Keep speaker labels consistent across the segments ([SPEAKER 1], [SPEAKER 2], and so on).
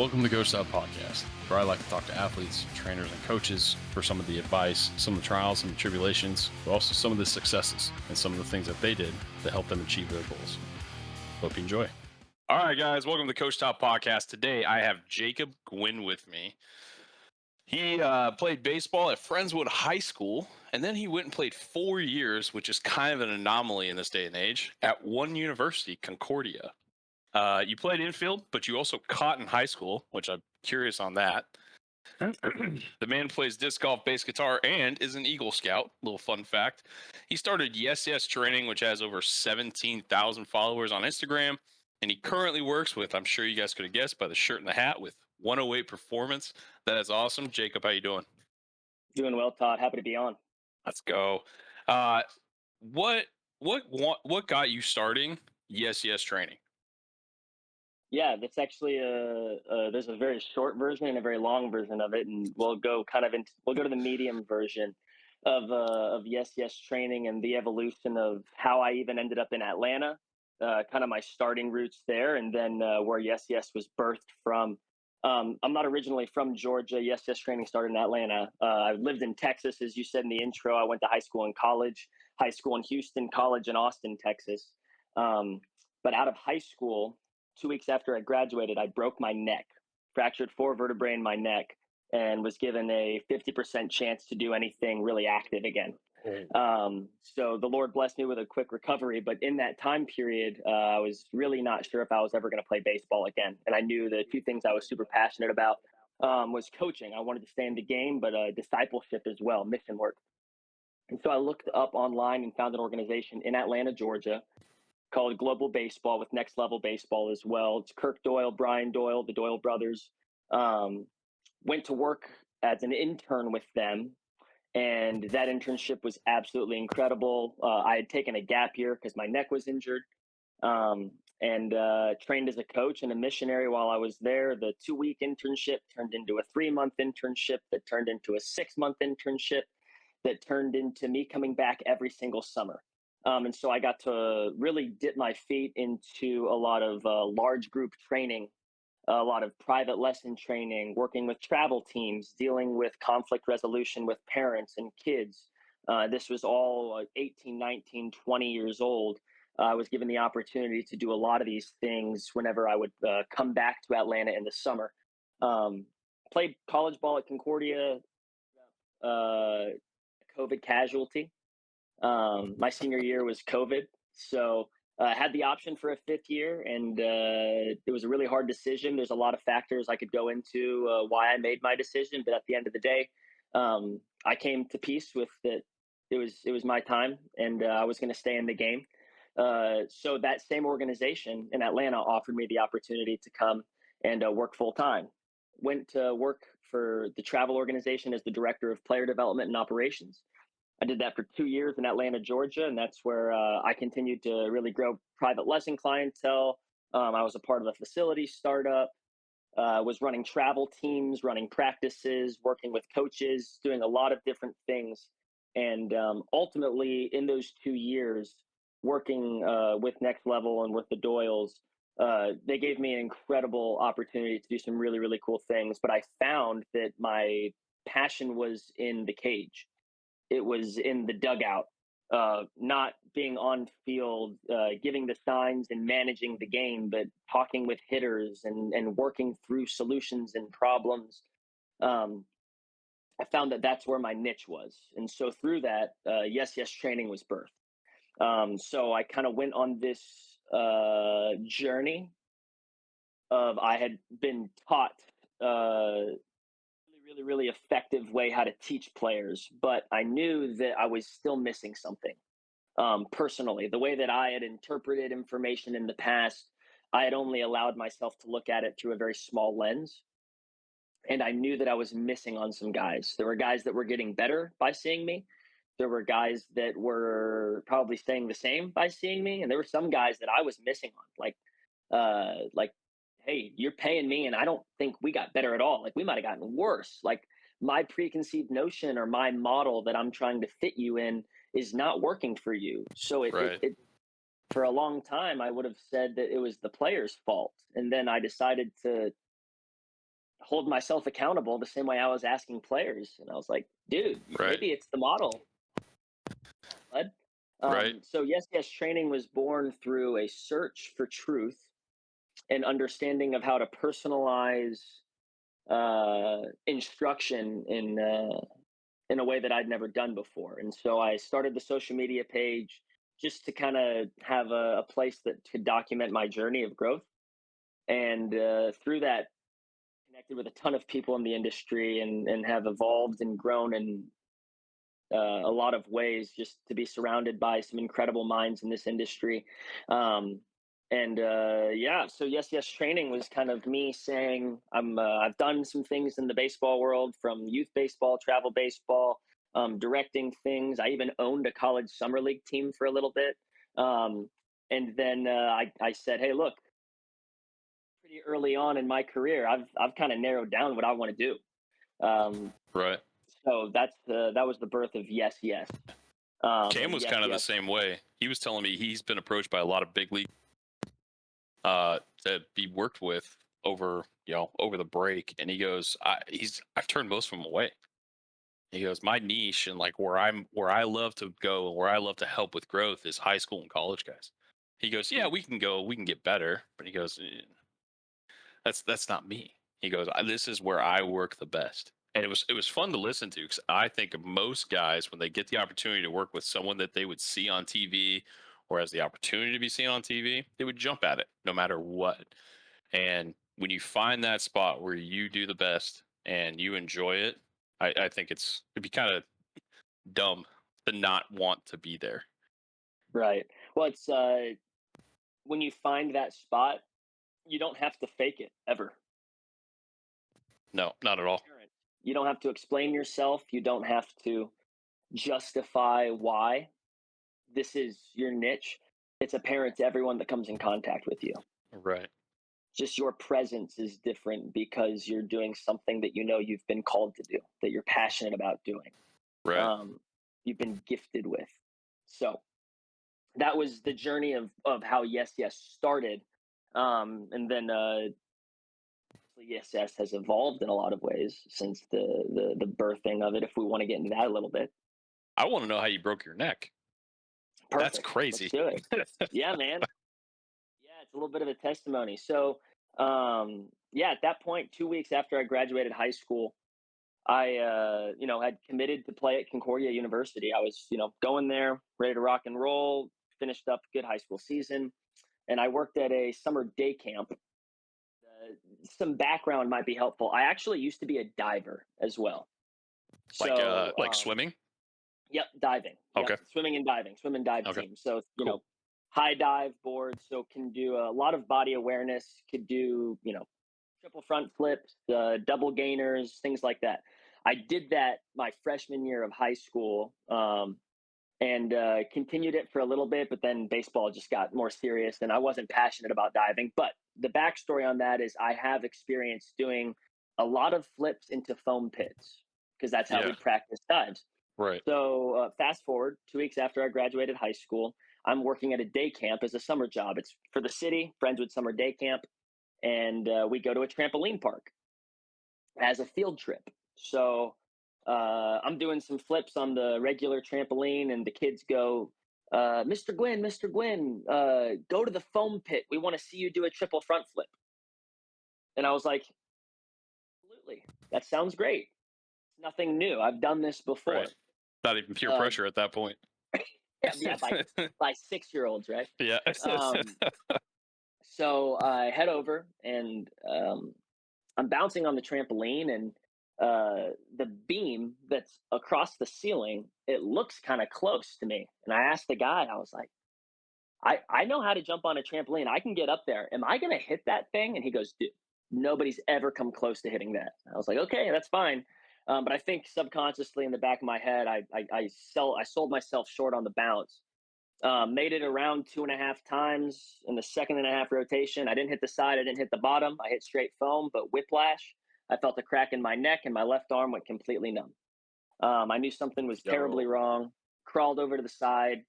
[SPEAKER 1] Welcome to the Coach Style Podcast, where I like to talk to athletes, trainers, and coaches for some of the advice, some of the trials and tribulations, but also some of the successes and some of the things that they did to help them achieve their goals. Hope you enjoy. All right, guys, welcome to the Coach Style Podcast. Today, I have Jacob Gwynne with me. He played baseball at Friendswood High School, and then he went and played 4 years, which is kind of an anomaly in this day and age, at one university, Concordia. You played infield, but you also caught in high school, which I'm curious on that. The man plays disc golf, bass guitar, and is an Eagle Scout. Little fun fact. He started Yes Yes Training, which has over 17,000 followers on Instagram. And he currently works with, I'm sure you guys could have guessed by the shirt and the hat, with 108 Performance. That is awesome. Jacob, how you doing?
[SPEAKER 2] Doing well, Todd. Happy to be on.
[SPEAKER 1] Let's go. What got you starting Yes Yes Training?
[SPEAKER 2] Yeah, that's actually there's a very short version and a very long version of it, and we'll go to the medium version of Yes Yes Training and the evolution of how I even ended up in Atlanta, kind of my starting roots there, and then where Yes Yes was birthed from. I'm not originally from Georgia. Yes Yes Training started in Atlanta. I lived in Texas, as you said in the intro. I went to high school and college, high school in Houston, college in Austin, Texas. But out of high school, 2 weeks after I graduated, I broke my neck, fractured 4 vertebrae in my neck, and was given a 50% chance to do anything really active again. So the Lord blessed me with a quick recovery. But in that time period, I was really not sure if I was ever going to play baseball again. And I knew the two things I was super passionate about was coaching. I wanted to stay in the game, but discipleship as well, mission work. And so I looked up online and found an organization in Atlanta, Georgia, called Global Baseball, with Next Level Baseball as well. It's Kirk Doyle, Brian Doyle, the Doyle brothers. Went to work as an intern with them, and that internship was absolutely incredible. I had taken a gap year because my neck was injured, and trained as a coach and a missionary while I was there. The 2-week internship turned into a 3-month internship that turned into a 6-month internship that turned into me coming back every single summer. And so I got to really dip my feet into a lot of large group training, a lot of private lesson training, working with travel teams, dealing with conflict resolution with parents and kids. This was all 18, 19, 20 years old. I was given the opportunity to do a lot of these things whenever I would come back to Atlanta in the summer. Played college ball at Concordia, COVID casualty. My senior year was COVID, so I had the option for a 5th year, and it was a really hard decision. There's a lot of factors I could go into why I made my decision, but at the end of the day, I came to peace with that. It was my time, and I was going to stay in the game. So that same organization in Atlanta offered me the opportunity to come and work full time. Went to work for the travel organization as the director of player development and operations. I did that for 2 years in Atlanta, Georgia, and that's where I continued to really grow private lesson clientele. I was a part of a facility startup, was running travel teams, running practices, working with coaches, doing a lot of different things. And ultimately, in those 2 years, working with Next Level and with the Doyles, they gave me an incredible opportunity to do some really, really cool things. But I found that my passion was in the cage. It was in the dugout, not being on field, giving the signs and managing the game, but talking with hitters and working through solutions and problems. I found that that's where my niche was. And so through that, Yes Yes Training was birthed. So I kind of went on this journey of, I had been taught really effective way how to teach players, but I knew that I was still missing something. Personally, the way that I had interpreted information in the past, I had only allowed myself to look at it through a very small lens. And I knew that I was missing on some guys. There were guys that were getting better by seeing me. There were guys that were probably staying the same by seeing me. And there were some guys that I was missing on, like, hey, you're paying me and I don't think we got better at all. Like, we might have gotten worse. Like, my preconceived notion or my model that I'm trying to fit you in is not working for you. So
[SPEAKER 1] Right.
[SPEAKER 2] for a long time, I would have said that it was the player's fault. And then I decided to hold myself accountable the same way I was asking players. And I was like, dude,
[SPEAKER 1] Right.
[SPEAKER 2] maybe it's the model, bud.
[SPEAKER 1] Right.
[SPEAKER 2] So yes, training was born through a search for truth and understanding of how to personalize instruction in a way that I'd never done before. And so I started the social media page just to kind of have a place that could document my journey of growth. And through that, connected with a ton of people in the industry and have evolved and grown in a lot of ways just to be surrounded by some incredible minds in this industry. Um, and yeah, so yes, training was kind of me saying I've done some things in the baseball world, from youth baseball, travel baseball, directing things. I even owned a college summer league team for a little bit. And then I said, hey, look, pretty early on in my career, I've kind of narrowed down what I want to do. Um,
[SPEAKER 1] Right.
[SPEAKER 2] so that was the birth of Yes.
[SPEAKER 1] Cam
[SPEAKER 2] And
[SPEAKER 1] was
[SPEAKER 2] yes,
[SPEAKER 1] kind of the
[SPEAKER 2] yes,
[SPEAKER 1] same way. He was telling me he's been approached by a lot of big league that he worked with over the break, and he goes, I've turned most of them away. He goes, my niche and like where I love to go and where I love to help with growth is high school and college guys. He goes, yeah, we can get better, but he goes, that's not me. He goes, this is where I work the best. And it was fun to listen to, because I think most guys, when they get the opportunity to work with someone that they would see on TV or has the opportunity to be seen on TV, they would jump at it no matter what. And when you find that spot where you do the best and you enjoy it, I think it'd be kind of dumb to not want to be there.
[SPEAKER 2] right. Well, it's when you find that spot, you don't have to fake it ever.
[SPEAKER 1] No, not at all.
[SPEAKER 2] You don't have to explain yourself. You don't have to justify why this is your niche. It's apparent to everyone that comes in contact with you.
[SPEAKER 1] Right.
[SPEAKER 2] Just your presence is different because you're doing something that you know you've been called to do, that you're passionate about doing,
[SPEAKER 1] Right.
[SPEAKER 2] um, you've been gifted with. So that was the journey of how Yes started. And then Yes has evolved in a lot of ways since the birthing of it. If we want to get into that a little bit,
[SPEAKER 1] I want to know how you broke your neck. That's
[SPEAKER 2] perfect. Let's
[SPEAKER 1] crazy.
[SPEAKER 2] do it. Yeah, man. Yeah, it's a little bit of a testimony. So, yeah, at that point, 2 weeks after I graduated high school, I, had committed to play at Concordia University. I was, going there, ready to rock and roll. Finished up a good high school season, and I worked at a summer day camp. Some background might be helpful. I actually used to be a diver as well. So,
[SPEAKER 1] Like swimming.
[SPEAKER 2] yep, diving. Yep,
[SPEAKER 1] Okay.
[SPEAKER 2] swimming and diving, swim and dive
[SPEAKER 1] Okay.
[SPEAKER 2] team. So,
[SPEAKER 1] Cool.
[SPEAKER 2] high dive board, so can do a lot of body awareness, could do, triple front flips, double gainers, things like that. I did that my freshman year of high school, and continued it for a little bit, but then baseball just got more serious and I wasn't passionate about diving. But the backstory on that is I have experience doing a lot of flips into foam pits because that's how
[SPEAKER 1] Yeah.
[SPEAKER 2] we practice dives.
[SPEAKER 1] Right.
[SPEAKER 2] So fast forward 2 weeks after I graduated high school, I'm working at a day camp as a summer job. It's for the city, Friendswood Summer Day Camp, and we go to a trampoline park as a field trip. So I'm doing some flips on the regular trampoline, and the kids go, Mr. Gwynne, go to the foam pit. We want to see you do a triple front flip. And I was like, absolutely, that sounds great. It's nothing new. I've done this before.
[SPEAKER 1] Right. Not even peer
[SPEAKER 2] Uh,
[SPEAKER 1] pressure at that point.
[SPEAKER 2] yeah, by 6-year-olds, right?
[SPEAKER 1] Yeah.
[SPEAKER 2] Um, so I head over and I'm bouncing on the trampoline, and the beam that's across the ceiling, it looks kind of close to me. And I asked the guy, I was like, I know how to jump on a trampoline. I can get up there. Am I going to hit that thing? And he goes, dude, nobody's ever come close to hitting that. I was like, okay, that's fine. But I think subconsciously in the back of my head, I sold myself short on the bounce. Made it around 2.5 times in the second and a half rotation. I didn't hit the side. I didn't hit the bottom. I hit straight foam, but whiplash. I felt a crack in my neck, and my left arm went completely numb. I knew something was terribly
[SPEAKER 1] Yo.
[SPEAKER 2] wrong. Crawled over to the side.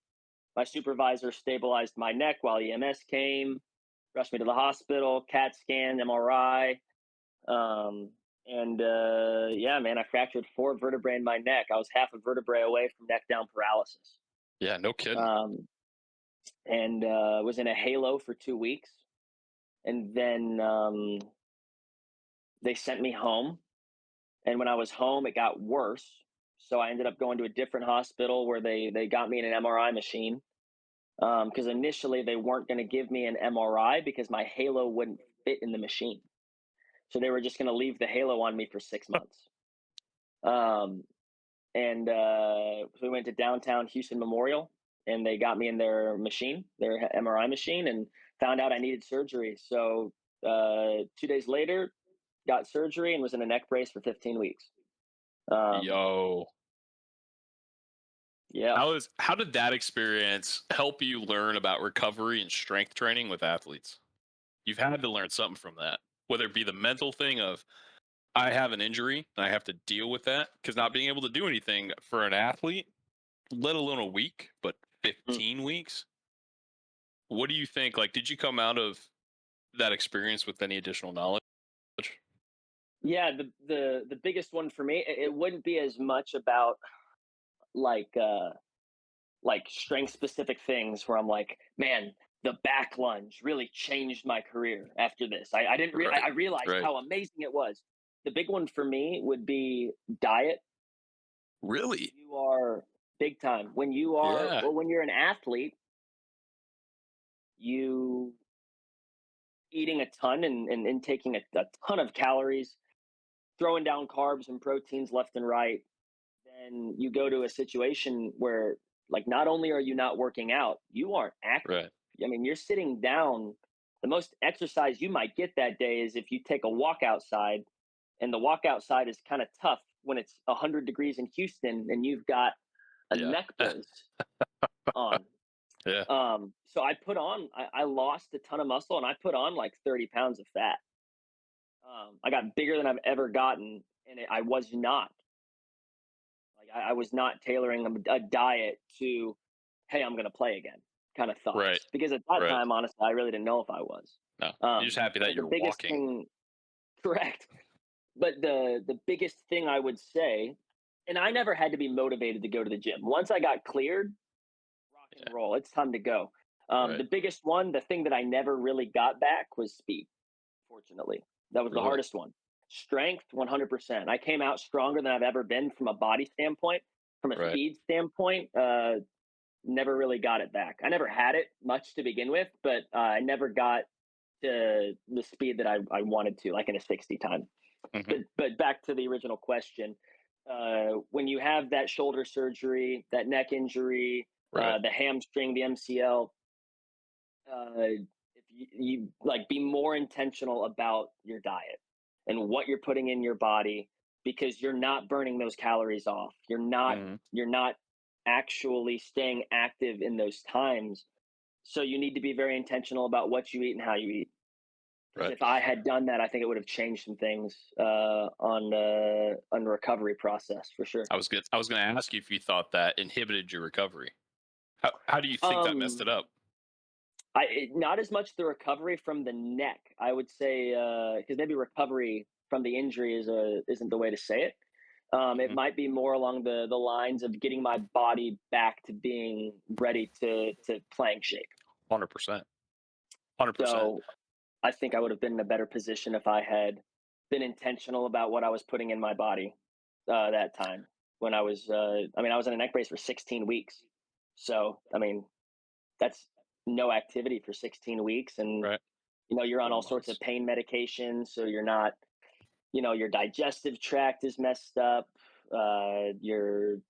[SPEAKER 2] My supervisor stabilized my neck while EMS came, rushed me to the hospital, CAT scan, MRI. Um, And yeah, man, I fractured 4 vertebrae in my neck. I was half a vertebrae away from neck down paralysis.
[SPEAKER 1] Yeah, no kidding.
[SPEAKER 2] Um, and was in a halo for 2 weeks. And then they sent me home. And when I was home, it got worse. So I ended up going to a different hospital where they got me in an MRI machine. Because initially they weren't going to give me an MRI because my halo wouldn't fit in the machine. So they were just going to leave the halo on me for 6 months. Um, and so we went to downtown Houston Memorial, and they got me in their machine, their MRI machine, and found out I needed surgery. So 2 days later, got surgery and was in a neck brace for 15 weeks.
[SPEAKER 1] Yo,
[SPEAKER 2] Yeah.
[SPEAKER 1] how did that experience help you learn about recovery and strength training with athletes? You've had to learn something from that, whether it be the mental thing of I have an injury and I have to deal with that, because not being able to do anything for an athlete, let alone a week, but
[SPEAKER 2] Mm.
[SPEAKER 1] 15 weeks. What do you think? Like, did you come out of that experience with any additional knowledge?
[SPEAKER 2] Yeah, the biggest one for me, it wouldn't be as much about like strength specific things where I'm like, man, the back lunge really changed my career after this. I didn't
[SPEAKER 1] Right.
[SPEAKER 2] I realized
[SPEAKER 1] Right.
[SPEAKER 2] how amazing it was. The big one for me would be diet.
[SPEAKER 1] Really?
[SPEAKER 2] You are big time
[SPEAKER 1] Yeah.
[SPEAKER 2] when you're an athlete, you eating a ton and intaking a ton of calories, throwing down carbs and proteins left and right. Then you go to a situation where, like, not only are you not working out, you aren't active.
[SPEAKER 1] Right.
[SPEAKER 2] I mean, you're sitting down. The most exercise you might get that day is if you take a walk outside, and the walk outside is kind of tough when it's 100 degrees in Houston and you've got a
[SPEAKER 1] Yeah.
[SPEAKER 2] neck brace on.
[SPEAKER 1] Yeah.
[SPEAKER 2] So I lost a ton of muscle, and I put on like 30 pounds of fat. I got bigger than I've ever gotten, and I was not. Like I was not tailoring a diet to, hey, I'm going to play again kind of
[SPEAKER 1] Right.
[SPEAKER 2] thoughts. Because at that
[SPEAKER 1] Right.
[SPEAKER 2] time, honestly, I really didn't know if I was.
[SPEAKER 1] No. You're just happy that
[SPEAKER 2] But the
[SPEAKER 1] you're
[SPEAKER 2] biggest
[SPEAKER 1] walking.
[SPEAKER 2] thing, correct. But the biggest thing I would say, and I never had to be motivated to go to the gym. Once I got cleared, rock and
[SPEAKER 1] Yeah.
[SPEAKER 2] roll. It's time to go.
[SPEAKER 1] Right.
[SPEAKER 2] The biggest one, the thing that I never really got back was speed. Fortunately, that was the
[SPEAKER 1] Really.
[SPEAKER 2] hardest one. Strength, 100%. I came out stronger than I've ever been from a body standpoint. From a
[SPEAKER 1] Right.
[SPEAKER 2] speed standpoint, never really got it back. I never had it much to begin with, but I never got to the speed that I wanted to, like in a 60 time.
[SPEAKER 1] Hmm.
[SPEAKER 2] But back to the original question, when you have that shoulder surgery, that neck injury,
[SPEAKER 1] Right.
[SPEAKER 2] the hamstring, the MCL, if you like, be more intentional about your diet and what you're putting in your body, because you're not burning those calories off.
[SPEAKER 1] Hmm.
[SPEAKER 2] You're not actually staying active in those times. So you need to be very intentional about what you eat and how you eat. Because
[SPEAKER 1] Right.
[SPEAKER 2] if I had done that, I think it would have changed some things on the recovery process for sure.
[SPEAKER 1] I was gonna ask you if you thought that inhibited your recovery. How do you think that messed
[SPEAKER 2] Um,
[SPEAKER 1] it up?
[SPEAKER 2] not as much the recovery from the neck, I would say, because maybe recovery from the injury isn't the way to say it. It
[SPEAKER 1] Hmm.
[SPEAKER 2] might be more along the lines of getting my body back to being ready to playing shape.
[SPEAKER 1] 100%. 100%.
[SPEAKER 2] So I think I would have been in a better position if I had been intentional about what I was putting in my body that time when I was. I mean, I was in a neck brace for 16 weeks. So I mean, that's no activity for 16 weeks, and
[SPEAKER 1] Right.
[SPEAKER 2] you're on
[SPEAKER 1] 4
[SPEAKER 2] all sorts of
[SPEAKER 1] months.
[SPEAKER 2] pain medications, so you're not. Your digestive tract is messed up. You're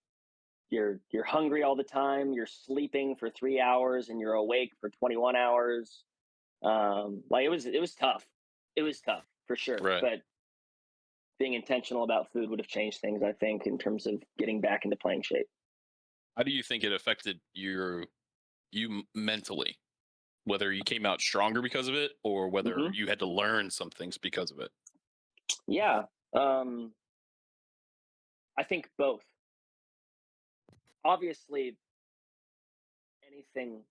[SPEAKER 2] hungry all the time. You're sleeping for 3 hours and you're awake for 21 hours. Like it was tough. It was tough for sure.
[SPEAKER 1] Right.
[SPEAKER 2] But being intentional about food would have changed things, I think, in terms of getting back into playing shape.
[SPEAKER 1] How do you think it affected you mentally? Whether you came out stronger because of it, or whether
[SPEAKER 2] Hmm.
[SPEAKER 1] you had to learn some things because of it?
[SPEAKER 2] Yeah. Um, I think both. Obviously, anything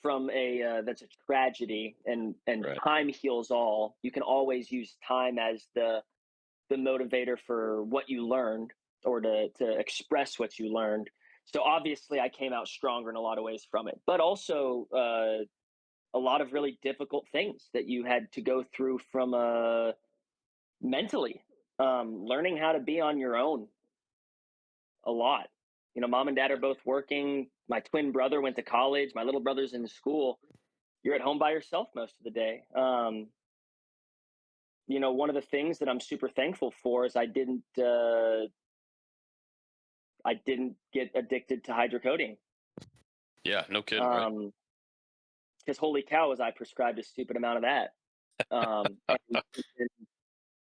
[SPEAKER 2] from a that's a tragedy, and
[SPEAKER 1] Right.
[SPEAKER 2] time heals all. You can always use time as the motivator for what you learned, or to express what you learned. So obviously I came out stronger in a lot of ways from it, but also a lot of really difficult things that you had to go through from mentally, learning how to be on your own a lot. You know, mom and dad are both working. My twin brother went to college. My little brother's in school. You're at home by yourself most of the day. You know, one of the things that I'm super thankful for is I didn't get addicted to hydrocodone.
[SPEAKER 1] Yeah, no kidding, right?
[SPEAKER 2] Because holy cow, was I prescribed a stupid amount of that.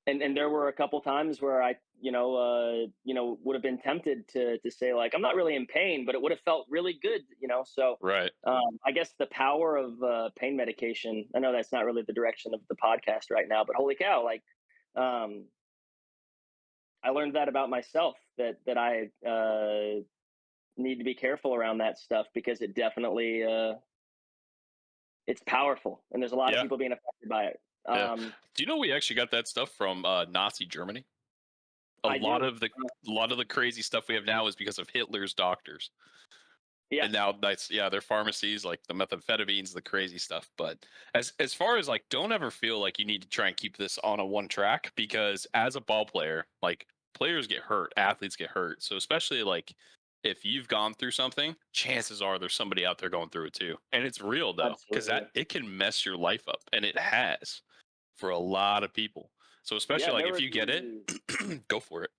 [SPEAKER 2] And there were a couple times where I, would have been tempted to say like, I'm not really in pain, but it would have felt really good, you know. So
[SPEAKER 1] Right.
[SPEAKER 2] I guess the power of pain medication. I know that's not really the direction of the podcast right now, but holy cow, like, um, I learned that about myself, that I need to be careful around that stuff, because it definitely it's powerful, and there's a lot of
[SPEAKER 1] Yeah.
[SPEAKER 2] people being affected by it.
[SPEAKER 1] Yeah. Do you know we actually got that stuff from Nazi Germany? A
[SPEAKER 2] I
[SPEAKER 1] lot
[SPEAKER 2] do.
[SPEAKER 1] of the a lot of the crazy stuff we have now is because of Hitler's doctors.
[SPEAKER 2] Yes,
[SPEAKER 1] And now that's, yeah, their pharmacies, like the methamphetamines, the crazy stuff. But as far as like, don't ever feel like you need to try and keep this on a one track, because as a ball player, like, players get hurt, athletes get hurt. So especially like if you've gone through something, chances are there's somebody out there going through it too. And it's real though, because that
[SPEAKER 2] absolutely.
[SPEAKER 1] it can mess your life up, and it has for a lot of people. So especially
[SPEAKER 2] Yeah,
[SPEAKER 1] like
[SPEAKER 2] there
[SPEAKER 1] if
[SPEAKER 2] would
[SPEAKER 1] you get it, go for it.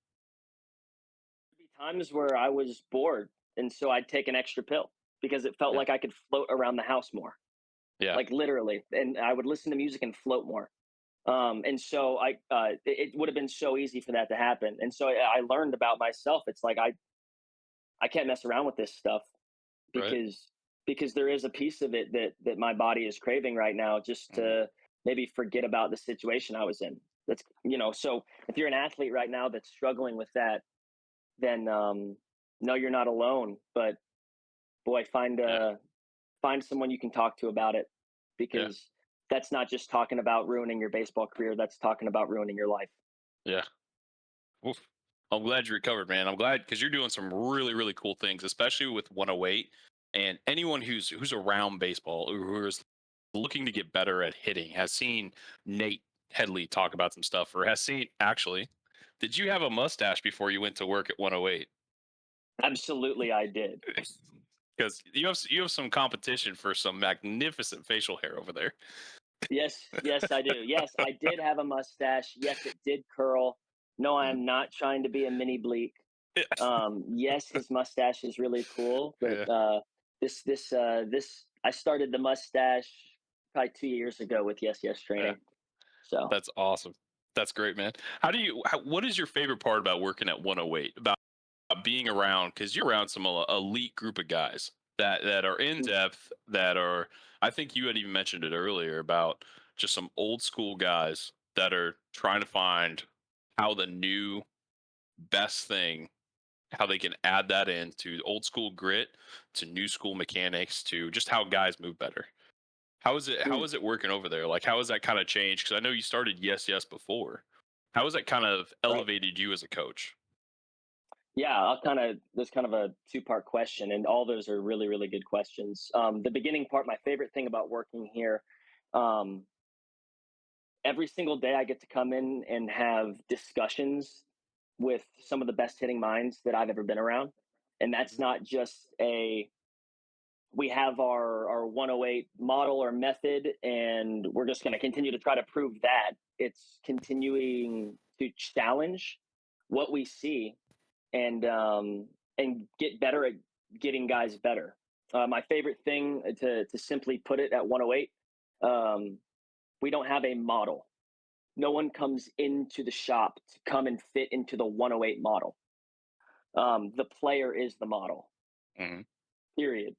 [SPEAKER 2] be times where I was bored, and so I'd take an extra pill because it felt
[SPEAKER 1] Yeah.
[SPEAKER 2] like I could float around the house more,
[SPEAKER 1] Yeah.
[SPEAKER 2] like literally, and I would listen to music and float more. And so it would have been so easy for that to happen. And so I learned about myself. It's like I can't mess around with this stuff,
[SPEAKER 1] Right.
[SPEAKER 2] because there is a piece of it that my body is craving right now, just
[SPEAKER 1] Mhm.
[SPEAKER 2] to maybe forget about the situation I was in. That's, so if you're an athlete right now that's struggling with that, then no, you're not alone. But boy,
[SPEAKER 1] Yeah.
[SPEAKER 2] find someone you can talk to about it,
[SPEAKER 1] Yeah.
[SPEAKER 2] because that's not just talking about ruining your baseball career. That's talking about ruining your life.
[SPEAKER 1] Yeah. Oof. I'm glad you recovered, man. I'm glad, because you're doing some really, really cool things, especially with 108. And anyone who's around baseball, or who is looking to get better at hitting, has seen Nate Headley talk about some stuff, or has seen, actually. Did you have a mustache before you went to work at 108?
[SPEAKER 2] Absolutely, I did.
[SPEAKER 1] Because you have some competition for some magnificent facial hair over there.
[SPEAKER 2] Yes, yes, I do. Yes, I did have a mustache. Yes, it did curl. No, I
[SPEAKER 1] Mhm.
[SPEAKER 2] am not trying to be a mini bleak. Yes, his mustache is really cool, but
[SPEAKER 1] Yeah.
[SPEAKER 2] this I started the mustache probably 2 years ago with Yes
[SPEAKER 1] Yeah.
[SPEAKER 2] training. So
[SPEAKER 1] That's awesome. That's great, man. What is your favorite part about working at 108? About being around, because you're around some elite group of guys that are in
[SPEAKER 2] mm,
[SPEAKER 1] depth, that are, I think you had even mentioned it earlier, about just some old school guys that are trying to find how the new best thing, how they can add that in to old school grit, to new school mechanics, to just how guys move better. How
[SPEAKER 2] mm,
[SPEAKER 1] is it working over there? Like, how has that kind of changed? Because I know you started Yes before. How has that kind of
[SPEAKER 2] right.
[SPEAKER 1] elevated you as a coach?
[SPEAKER 2] Yeah, I'll kind of there's kind of a two-part question, and all those are really, really good questions. The beginning part, my favorite thing about working here, um, every single day I get to come in and have discussions with some of the best hitting minds that I've ever been around. And that's
[SPEAKER 1] Mhm.
[SPEAKER 2] not just a we have our 108 model or method, and we're just going to continue to try to prove that. It's continuing to challenge what we see, and get better at getting guys better. My favorite thing, to simply put it, at 108, we don't have a model. No one comes into the shop to come and fit into the 108 model. The player is the model.
[SPEAKER 1] Mhm.
[SPEAKER 2] Period.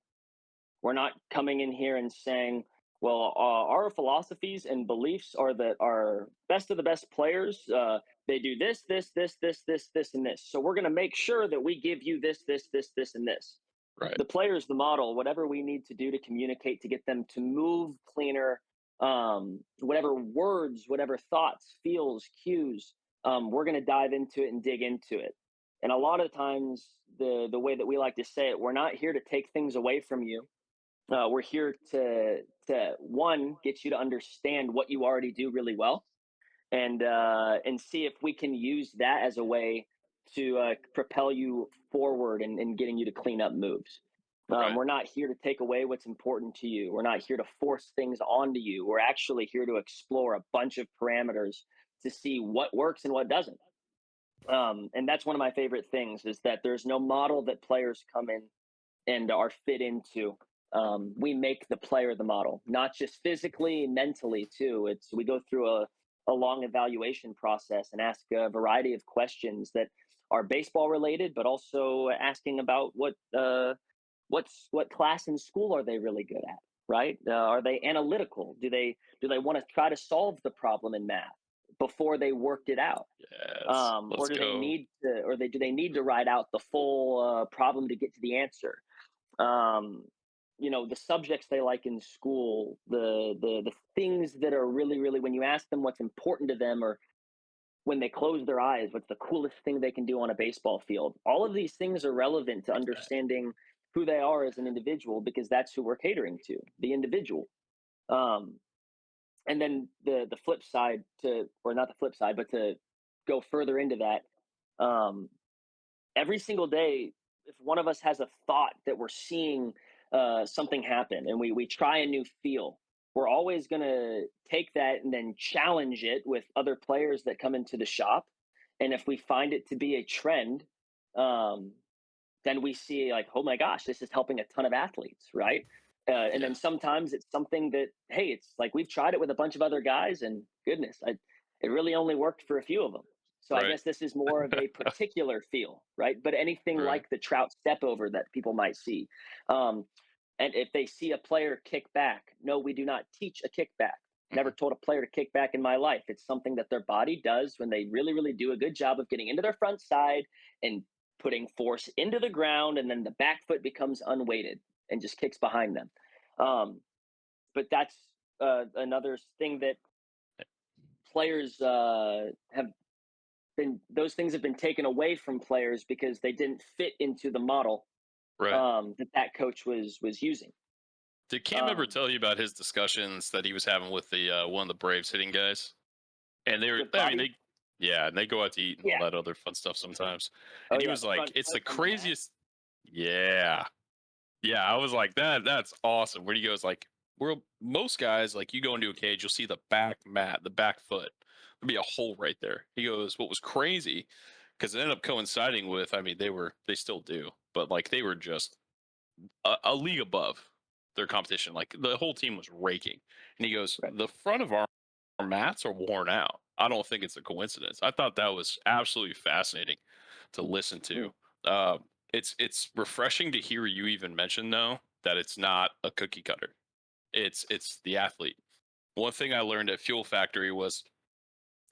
[SPEAKER 2] We're not coming in here and saying, well, our philosophies and beliefs are that our best of the best players, they do this, and this. So we're going to make sure that we give you this, and this.
[SPEAKER 1] Right.
[SPEAKER 2] The player's the model. Whatever we need to do to communicate to get them to move cleaner, whatever words, whatever thoughts, feels, cues, we're going to dive into it and dig into it. And a lot of times, the way that we like to say it, we're not here to take things away from you. We're here to one, get you to understand what you already do really well, and see if we can use that as a way to propel you forward and getting you to clean up moves.
[SPEAKER 1] Right.
[SPEAKER 2] We're not here to take away what's important to you. We're not here to force things onto you. We're actually here to explore a bunch of parameters to see what works and what doesn't. And that's one of my favorite things is that there's no model that players come in and are fit into. We make the player the model, not just physically, mentally too. It's we go through a long evaluation process and ask a variety of questions that are baseball related, but also asking about what class in school are they really good at, right? Are they analytical? Do they want to try to solve the problem in math before they worked it out?
[SPEAKER 1] Yes.
[SPEAKER 2] Or
[SPEAKER 1] Let's
[SPEAKER 2] do they
[SPEAKER 1] go.
[SPEAKER 2] need to, or they do they need to write out the full problem to get to the answer? um, the subjects they like in school, the things that are really, really, when you ask them what's important to them, or when they close their eyes, what's the coolest thing they can do on a baseball field. All of these things are relevant to
[SPEAKER 1] Exactly.
[SPEAKER 2] understanding who they are as an individual, because that's who we're catering to, the individual. Um, and then the flip side, to or not the flip side, but to go further into that, um, every single day, if one of us has a thought that we're seeing something happen, and we try a new feel, we're always going to take that and then challenge it with other players that come into the shop. And if we find it to be a trend, um, then we see like, oh my gosh, this is helping a ton of athletes, right? And
[SPEAKER 1] Yeah.
[SPEAKER 2] then sometimes it's something that, hey, it's like we've tried it with a bunch of other guys, and goodness, it really only worked for a few of them. So I
[SPEAKER 1] Right.
[SPEAKER 2] guess this is more of a particular feel, right? But anything
[SPEAKER 1] Right.
[SPEAKER 2] like the Trout step over that people might see, um, and if they see a player kick back, no, we do not teach a kickback. Never
[SPEAKER 1] Mhm.
[SPEAKER 2] told a player to kick back in my life. It's something that their body does when they really, really do a good job of getting into their front side and putting force into the ground, and then the back foot becomes unweighted and just kicks behind them. Um, but that's another thing that players have been. Those things have been taken away from players because they didn't fit into the model
[SPEAKER 1] Right.
[SPEAKER 2] that coach was using.
[SPEAKER 1] Did Cam ever
[SPEAKER 2] Um,
[SPEAKER 1] tell you about his discussions that he was having with the one of the Braves hitting guys? And they were,
[SPEAKER 2] with
[SPEAKER 1] I mean,
[SPEAKER 2] Bobby,
[SPEAKER 1] yeah, and they go out to eat and all
[SPEAKER 2] yeah,
[SPEAKER 1] that other fun stuff sometimes.
[SPEAKER 2] oh
[SPEAKER 1] And he
[SPEAKER 2] yeah,
[SPEAKER 1] was
[SPEAKER 2] the
[SPEAKER 1] like,
[SPEAKER 2] front
[SPEAKER 1] "It's
[SPEAKER 2] foot
[SPEAKER 1] the
[SPEAKER 2] on the mat.
[SPEAKER 1] craziest." Yeah, yeah. I was like, That's awesome. Where he goes like, "Well, most guys like you go into a cage, you'll see the back mat, the back foot. There'll be a hole right there." He goes, "What was crazy because it ended up coinciding with. I mean, they still do, but like they were just a league above their competition. Like the whole team was raking." And he goes,
[SPEAKER 2] Right.
[SPEAKER 1] "The front of our mats are worn out. I don't think it's a coincidence." I thought that was absolutely fascinating to listen
[SPEAKER 2] Mm,
[SPEAKER 1] to. It's refreshing to hear you even mention though that it's not a cookie cutter. It's the athlete. One thing I learned at Fuel Factory was,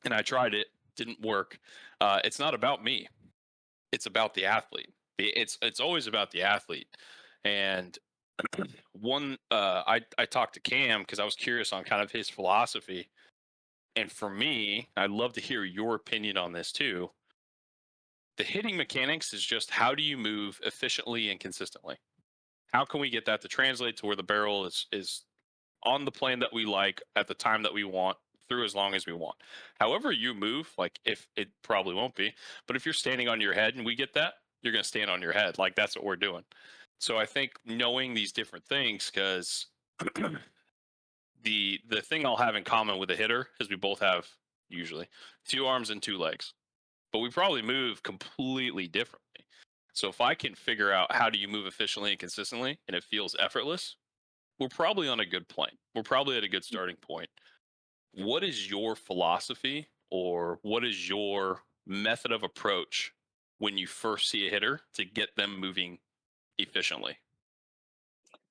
[SPEAKER 1] and I tried it, didn't work. It's not about me. It's about the athlete. It's always about the athlete. And I talked to Cam because I was curious on kind of his philosophy. And for me, I'd love to hear your opinion on this too. The hitting mechanics is just how do you move efficiently and consistently? How can we get that to translate to where the barrel is on the plane that we like at the time that we want through as long as we want. However you move, like if it probably won't be, but if you're standing on your head and we get that, you're going to stand on your head. Like that's what we're doing. So I think knowing these different things, because the thing I'll have in common with a hitter is we both have usually two arms and two legs, but we probably move completely differently. So if I can figure out how do you move efficiently and consistently and it feels effortless, we're probably on a good plane. We're probably at a good
[SPEAKER 2] mm.
[SPEAKER 1] starting point. What is your philosophy or what is your method of approach when you first see a hitter to get them moving efficiently?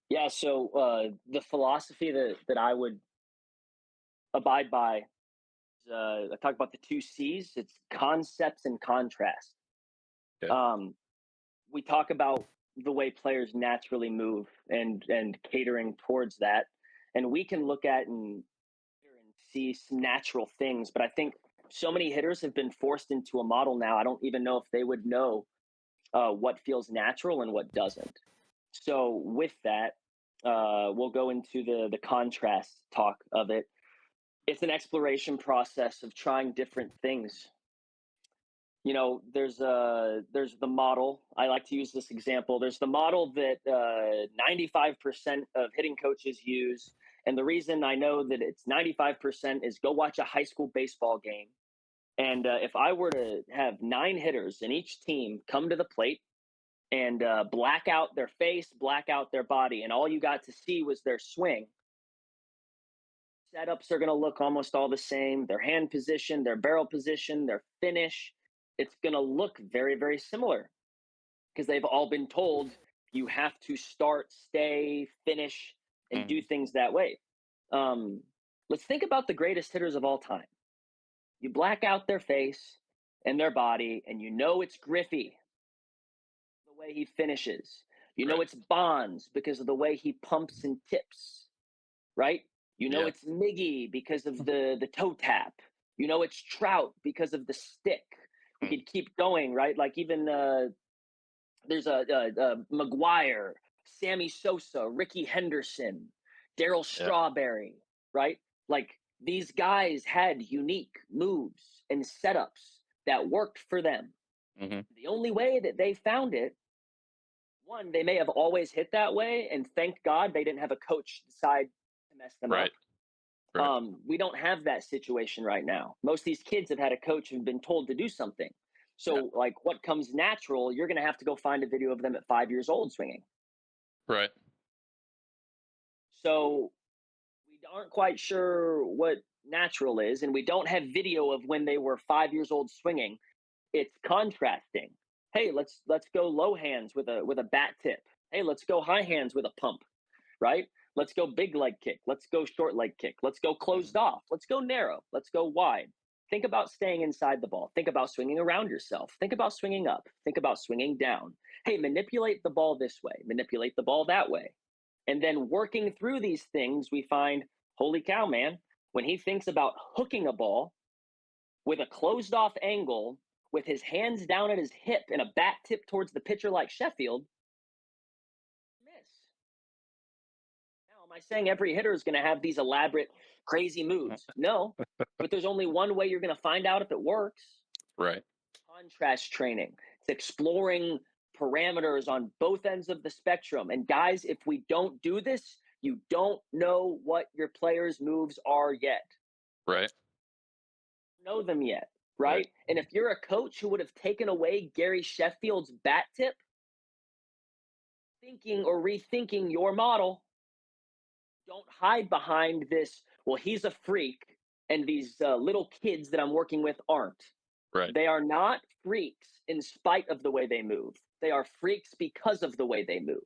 [SPEAKER 2] Yeah. So the philosophy that I would abide by, I talk about the two C's. It's concepts and contrast.
[SPEAKER 1] Okay.
[SPEAKER 2] Um, we talk about the way players naturally move and catering towards that, and we can look at and see some natural things. But I think so many hitters have been forced into a model now. I don't even know if they would know what feels natural and what doesn't. So with that, we'll go into the contrast talk of it. It's an exploration process of trying different things. You know, there's the model. I like to use this example. There's the model that 95% of hitting coaches use, and the reason I know that it's 95% is go watch a high school baseball game. And if I were to have 9 hitters in each team come to the plate and black out their face, black out their body, and all you got to see was their swing, setups are going to look almost all the same. Their hand position, their barrel position, their finish, it's going to look very, very similar because they've all been told you have to start, stay, finish, and do things that way. Let's think about the greatest hitters of all time. You black out their face and their body, and you know it's Griffey, the way he finishes. You know
[SPEAKER 1] Right.
[SPEAKER 2] it's Bonds because of the way he pumps and tips, right? You know
[SPEAKER 1] Yeah.
[SPEAKER 2] it's Miggy because of the toe tap. You know it's Trout because of the stick. We could keep going, right? Like even there's a McGuire, Sammy Sosa, Ricky Henderson, Daryl
[SPEAKER 1] Yeah.
[SPEAKER 2] Strawberry, right? Like these guys had unique moves and setups that worked for them. The only way that they found it, one, they may have always hit that way, and thank God they didn't have a coach decide to mess them
[SPEAKER 1] Right.
[SPEAKER 2] up.
[SPEAKER 1] Right.
[SPEAKER 2] We don't have that situation right now. Most of these kids have had a coach who've been told to do something.
[SPEAKER 1] Yeah.
[SPEAKER 2] So, like, what comes natural, you're going to have to go find a video of them at 5 years old swinging.
[SPEAKER 1] Right.
[SPEAKER 2] So, we aren't quite sure what natural is, and we don't have video of when they were 5 years old swinging. It's contrasting. Hey, let's go low hands with a bat tip. Hey, let's go high hands with a pump, right? Let's go big leg kick. Let's go short leg kick. Let's go closed off. Let's go narrow. Let's go wide. Think about staying inside the ball. Think about swinging around yourself. Think about swinging up. Think about swinging down. Hey, manipulate the ball this way. Manipulate the ball that way. And then working through these things, we find, holy cow, man, when he thinks about hooking a ball with a closed off angle, with his hands down at his hip and a bat tip towards the pitcher like Sheffield, miss. Now, am I saying every hitter is going to have these elaborate, crazy moves? No, but there's only one way you're going to find out if it works.
[SPEAKER 1] Right.
[SPEAKER 2] Contrast training. It's exploring parameters on both ends of the spectrum. And guys, if we don't do this, you don't know what your players' moves are yet.
[SPEAKER 1] Right.
[SPEAKER 2] Know them yet, right? And if you're a coach who would have taken away Gary Sheffield's bat tip, thinking or rethinking your model, don't hide behind this, well, he's a freak, and these little kids that I'm working with aren't.
[SPEAKER 1] Right.
[SPEAKER 2] They are not freaks in spite of the way they move. They are freaks because of the way they move.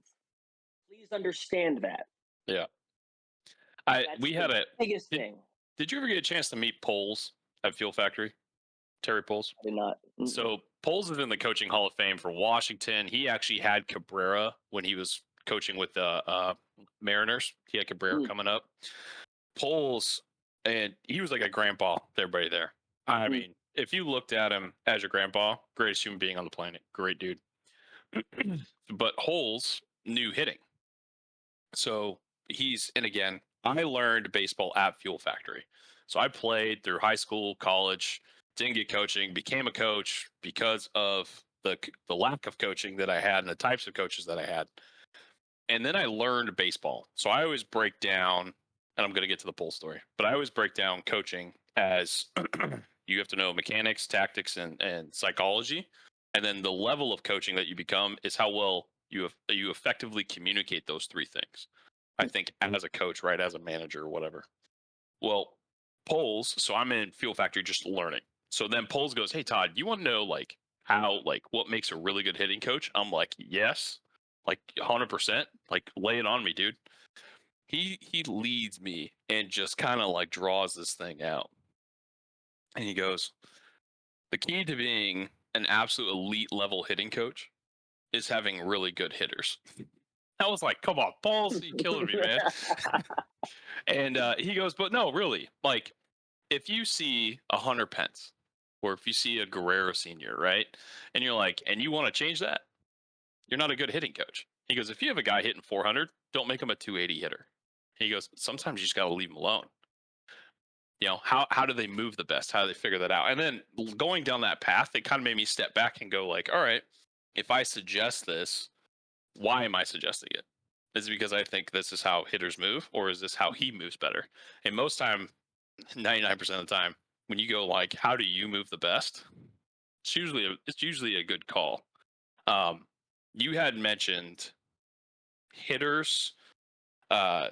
[SPEAKER 2] Please understand that.
[SPEAKER 1] Yeah.
[SPEAKER 2] That's
[SPEAKER 1] We
[SPEAKER 2] the
[SPEAKER 1] had a
[SPEAKER 2] biggest thing.
[SPEAKER 1] Did you ever get a chance to meet Poles at Fuel Factory? Terry Poles?
[SPEAKER 2] I did not.
[SPEAKER 1] So Poles is in the coaching Hall of Fame for Washington. He actually had Cabrera when he was coaching with the Mariners. He had Cabrera coming up. Poles, and he was like a grandpa to everybody there. I mean, if you looked at him as your grandpa, greatest human being on the planet, great dude. But Holes knew hitting. So and again, I learned baseball at Fuel Factory. So I played through high school, college, didn't get coaching, became a coach because of the lack of coaching that I had and the types of coaches that I had. And then I learned baseball. So I always break down, and I'm going to get to the Pole story, but I always break down coaching as you have to know mechanics, tactics, and psychology. And then the level of coaching that you become is how well you effectively communicate those three things. I think as a coach, right, as a manager or whatever. Well, Poles, so I'm in Fuel Factory just learning. So then Poles goes, "Hey Todd, you want to know like how what makes a really good hitting coach?" I'm like, "Yes." Like 100%, like lay it on me, dude. He leads me and just kind of like draws this thing out. And he goes, "The key to being an absolute elite level hitting coach is having really good hitters." I was like, "Come on, Paul's you killing me, man." And he goes, "But no, really, like if you see a Hunter Pence Or if you see a Guerrero senior, right? And you're like, and you want to change that, you're not a good hitting coach. He goes, if you have a guy hitting 400, don't make him a 280 hitter. He goes, sometimes you just got to leave him alone. How do they move the best? How do they figure that out? And then going down that path, it kind of made me step back and go like, all right, if I suggest this, why am I suggesting it? Is it because I think this is how hitters move, or is this how he moves better? And most time, 99% of the time, when you go like, how do you move the best? It's usually a good call. Um, you had mentioned hitters uh,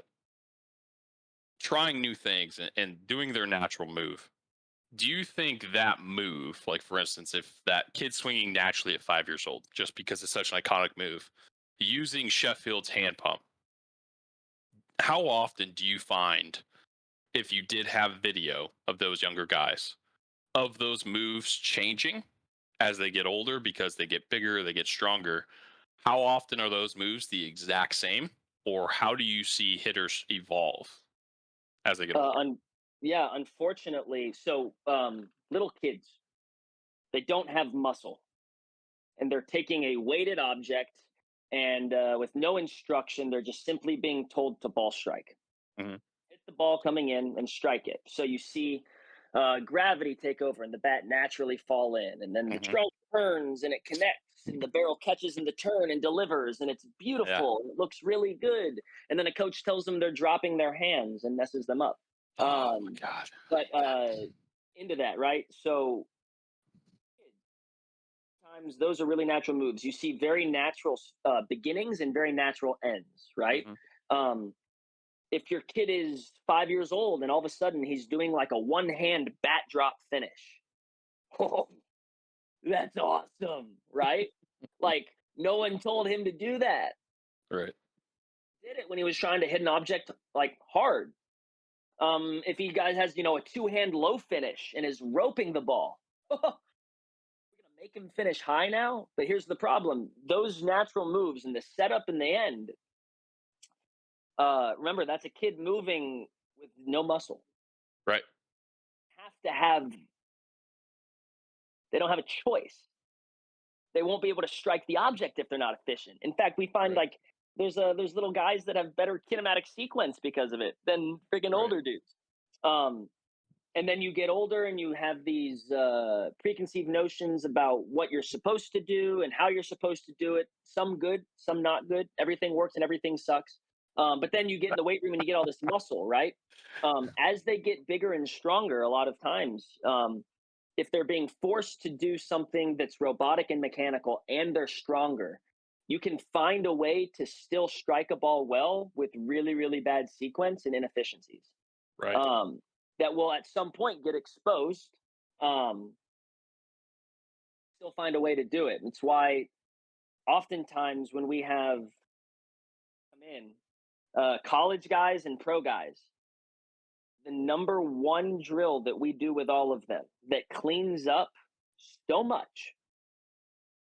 [SPEAKER 1] trying new things and doing their natural move. Do you think that move, like for instance, if that kid swinging naturally at 5 years old, just because it's such an iconic move, using Sheffield's hand pump, how often do you find, if you did have video of those younger guys, of those moves changing as they get older because they get bigger, they get stronger? How often are those moves the exact same, or how do you see hitters evolve as they get older?
[SPEAKER 2] Un- yeah, unfortunately, so little kids, they don't have muscle, and they're taking a weighted object, and with no instruction, they're just simply being told to ball strike.
[SPEAKER 1] Hmm.
[SPEAKER 2] Hit the ball coming in and strike it. So you see gravity take over and the bat naturally fall in, and then the
[SPEAKER 1] Hmm.
[SPEAKER 2] trunk turns and it connects, and the barrel catches in the turn and delivers, and it's
[SPEAKER 1] Yeah.
[SPEAKER 2] beautiful. And it looks really good, and then a coach tells them they're dropping their hands and messes them up.
[SPEAKER 1] Oh my
[SPEAKER 2] Um,
[SPEAKER 1] god.
[SPEAKER 2] but into that, right? So times those are really natural moves. You see very natural beginnings and very natural ends, right?
[SPEAKER 1] Hmm.
[SPEAKER 2] Um, if your kid is 5 years old and all of a sudden he's doing like a one hand bat drop finish, oh, that's awesome, right? Like no one told him to do that.
[SPEAKER 1] Right.
[SPEAKER 2] Did it when he was trying to hit an object like hard. If he guys has a two hand low finish and is roping the ball, we're gonna make him finish high now. But here's the problem: those natural moves and the setup in the end. Remember, that's a kid moving with no muscle.
[SPEAKER 1] Right.
[SPEAKER 2] Have to have. They don't have a choice. They won't be able to strike the object if they're not efficient. In fact, we find
[SPEAKER 1] Right.
[SPEAKER 2] like there's little guys that have better kinematic sequence because of it than freaking
[SPEAKER 1] Right.
[SPEAKER 2] older dudes. Um, and then you get older and you have these preconceived notions about what you're supposed to do and how you're supposed to do it. Some good, some not good. Everything works and everything sucks. But then you get in the weight room and you get all this muscle, right? As they get bigger and stronger, a lot of times, if they're being forced to do something that's robotic and mechanical and they're stronger, you can find a way to still strike a ball well with really, really bad sequence and inefficiencies.
[SPEAKER 1] Right.
[SPEAKER 2] Um, that will at some point get exposed. Um, Still find a way to do it. It's why oftentimes when we have come in college guys and pro guys, the number one drill that we do with all of them that cleans up so much.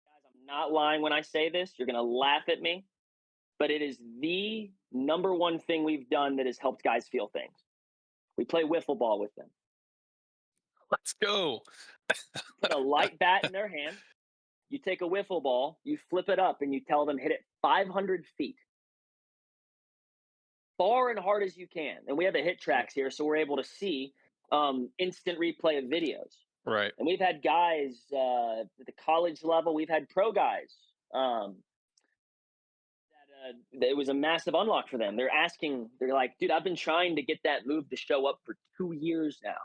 [SPEAKER 2] Guys, I'm not lying when I say this. You're gonna laugh at me, but it is the number one thing we've done that has helped guys feel things. We play wiffle ball with them.
[SPEAKER 1] Let's go.
[SPEAKER 2] Put a light bat in their hand. You take a wiffle ball, you flip it up, and you tell them hit it 500 feet, far and hard as you can. And we have the hit tracks here, so we're able to see instant replay of videos.
[SPEAKER 1] Right.
[SPEAKER 2] And we've had guys at the college level, we've had pro guys. It was a massive unlock for them. They're like, dude, I've been trying to get that move to show up for 2 years now.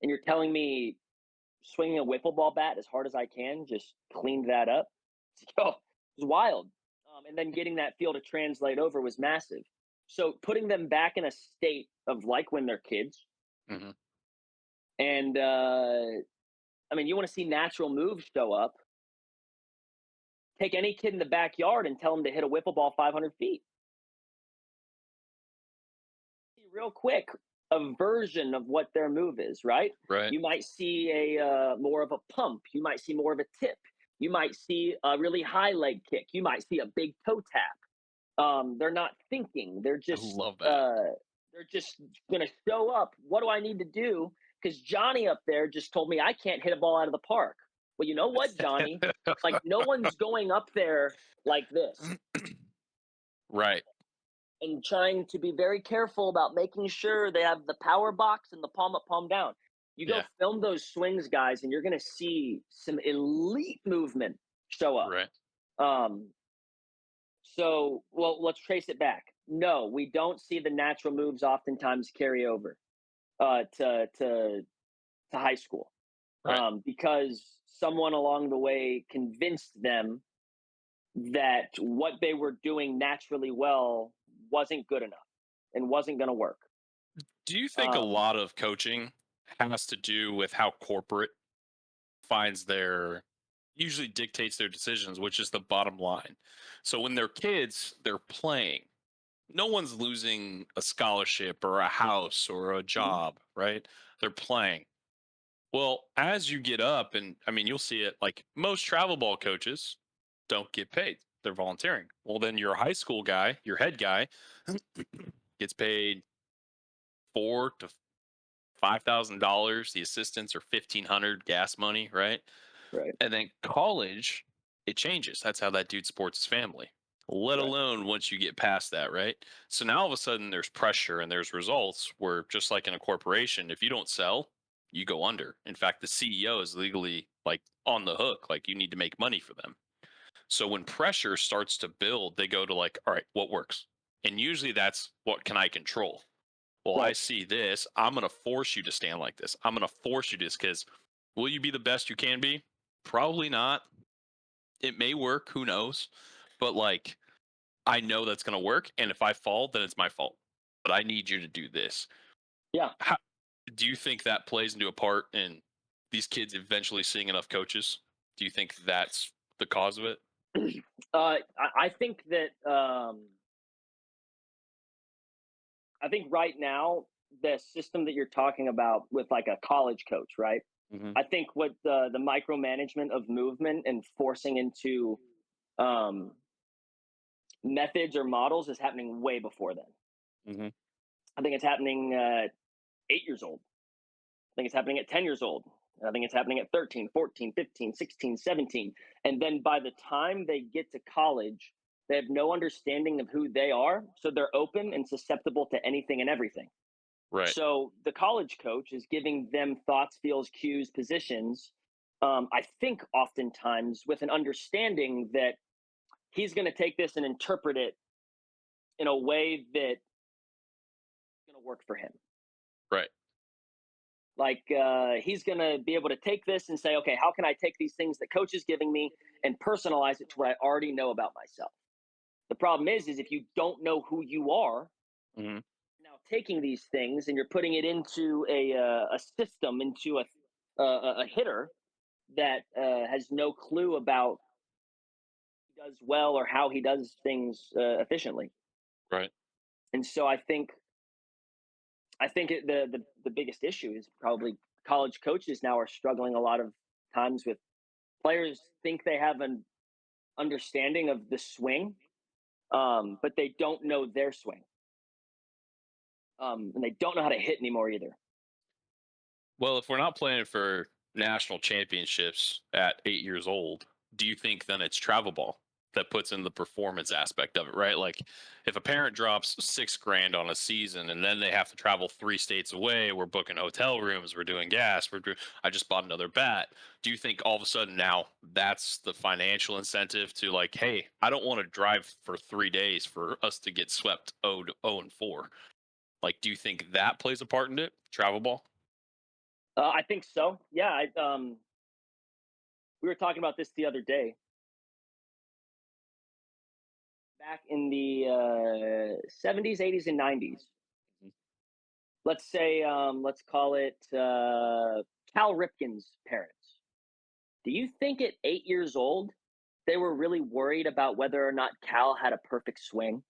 [SPEAKER 2] And you're telling me swinging a wiffle ball bat as hard as I can just cleaned that up? Yo, it was wild. And then getting that feel to translate over was massive. So putting them back in a state of like when they're kids.
[SPEAKER 1] Hmm.
[SPEAKER 2] And I mean, you want to see natural moves show up. Take any kid in the backyard and tell them to hit a wiffle ball 500 feet. Real quick, a version of what their move is, right?
[SPEAKER 1] Right.
[SPEAKER 2] You might see a more of a pump. You might see more of a tip. You might see a really high leg kick. You might see a big toe tap. They're not thinking.
[SPEAKER 1] I love that.
[SPEAKER 2] They're just gonna show up. What do I need to do because Johnny up there just told me I can't hit a ball out of the park. Well, you know what, Johnny? Like, no one's going up there like this
[SPEAKER 1] Right.
[SPEAKER 2] and trying to be very careful about making sure they have the power box and the palm up, palm down. You go
[SPEAKER 1] Yeah.
[SPEAKER 2] film those swings, guys, and you're going to see some elite movement show up.
[SPEAKER 1] Right.
[SPEAKER 2] Um, so, well, let's trace it back. No, we don't see the natural moves oftentimes carry over to high school,
[SPEAKER 1] Right.
[SPEAKER 2] because someone along the way convinced them that what they were doing naturally well wasn't good enough and wasn't going to work.
[SPEAKER 1] Do you think a
[SPEAKER 2] Um,
[SPEAKER 1] lot of coaching has to do with how corporate finds their usually dictates their decisions, which is the bottom line? So when they're kids, they're playing. No one's losing a scholarship or a house or a
[SPEAKER 2] mhm,
[SPEAKER 1] job, right? They're playing. Well, as you get up, and I mean, you'll see it like most travel ball coaches don't get paid. They're volunteering. Well, then your high school guy, your head guy, gets paid 4 to $5,000. The assistants are 1,500 gas money, right?
[SPEAKER 2] right,
[SPEAKER 1] And then college, it changes. That's how that dude supports his family. Let
[SPEAKER 2] right,
[SPEAKER 1] alone once you get past that, right? So now all of a sudden there's pressure and there's results where just like in a corporation, if you don't sell, you go under. In fact, the CEO is legally like on the hook, like you need to make money for them. So when pressure starts to build, they go to like, all right, what works? And usually that's what can I control? Well, I
[SPEAKER 2] right.
[SPEAKER 1] see this. I'm going to force you to stand like this. I'm going to force you to this because will you be the best you can be? Probably not. It may work. Who knows? But like, I know that's going to work. And if I fall, then it's my fault. But I need you to do this.
[SPEAKER 2] Yeah.
[SPEAKER 1] How, do you think that plays into a part in these kids eventually seeing enough coaches? Do you think that's the cause of it?
[SPEAKER 2] I think that I think right now the system that you're talking about with like a college coach, right?
[SPEAKER 1] Hmm.
[SPEAKER 2] I think what the micromanagement of movement and forcing into um, methods or models is happening way before then.
[SPEAKER 1] Hmm.
[SPEAKER 2] I think it's happening 8 years old. I think it's happening at 10 years old. I think it's happening at 13, 14, 15, 16, 17. And then by the time they get to college, they have no understanding of who they are. So they're open and susceptible to anything and everything.
[SPEAKER 1] Right.
[SPEAKER 2] So the college coach is giving them thoughts, feels, cues, positions. I think oftentimes with an understanding that he's going to take this and interpret it in a way that's going to work for him.
[SPEAKER 1] Right.
[SPEAKER 2] Like he's going to be able to take this and say, okay, how can I take these things that coach is giving me and personalize it to what I already know about myself? The problem is if you don't know who you are,
[SPEAKER 1] Hmm.
[SPEAKER 2] now taking these things and you're putting it into a system, into a hitter that has no clue about who does well or how he does things efficiently.
[SPEAKER 1] Right.
[SPEAKER 2] And so I think the biggest issue is probably college coaches now are struggling a lot of times with players think they have an understanding of the swing, but they don't know their swing, and they don't know how to hit anymore either.
[SPEAKER 1] Well, if we're not playing for national championships at 8 years old, do you think then it's travel ball that puts in the performance aspect of it, right? Like if a parent drops 6 grand on a season and then they have to travel 3 states away, we're booking hotel rooms, we're doing gas, I just bought another bat. Do you think all of a sudden now that's the financial incentive to like, hey, I don't want to drive for 3 days for us to get swept 0-4? Like, do you think that plays a part in it? Travel ball?
[SPEAKER 2] I think so. Yeah, we were talking about this the other day. Back in the 70s, 80s, and 90s, let's say, let's call it Cal Ripken's parents. Do you think at 8 years old, they were really worried about whether or not Cal had a perfect swing?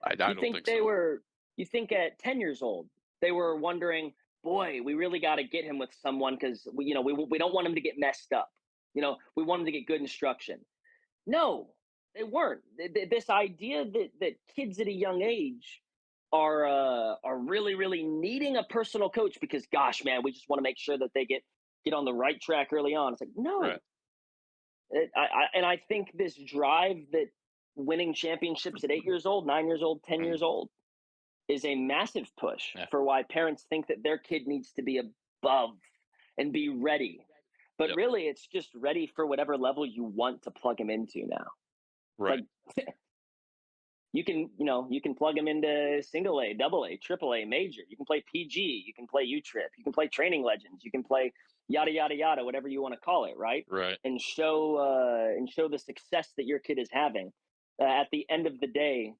[SPEAKER 1] I
[SPEAKER 2] You
[SPEAKER 1] don't
[SPEAKER 2] think
[SPEAKER 1] think so.
[SPEAKER 2] you think at 10 years old, they were wondering, boy, we really got to get him with someone because we don't want him to get messed up. We want him to get good instruction. No, they weren't. This idea that kids at a young age are really really needing a personal coach because gosh man, we just want to make sure that they get on the right track early on. It's like no,
[SPEAKER 1] Right.
[SPEAKER 2] and I think this drive that winning championships at 8 years old, 9 years old, 10 years
[SPEAKER 1] Mm.
[SPEAKER 2] old is a massive push
[SPEAKER 1] Yeah.
[SPEAKER 2] for why parents think that their kid needs to be above and be ready. But
[SPEAKER 1] Yep.
[SPEAKER 2] really, it's just ready for whatever level you want to plug him into now.
[SPEAKER 1] Right.
[SPEAKER 2] Like you can plug him into single A, double A, triple A, major. You can play PG, you can play U Trip, you can play Training Legends, you can play yada yada yada, whatever you want to call it, right?
[SPEAKER 1] Right.
[SPEAKER 2] And show the success that your kid is having. At the end of the day,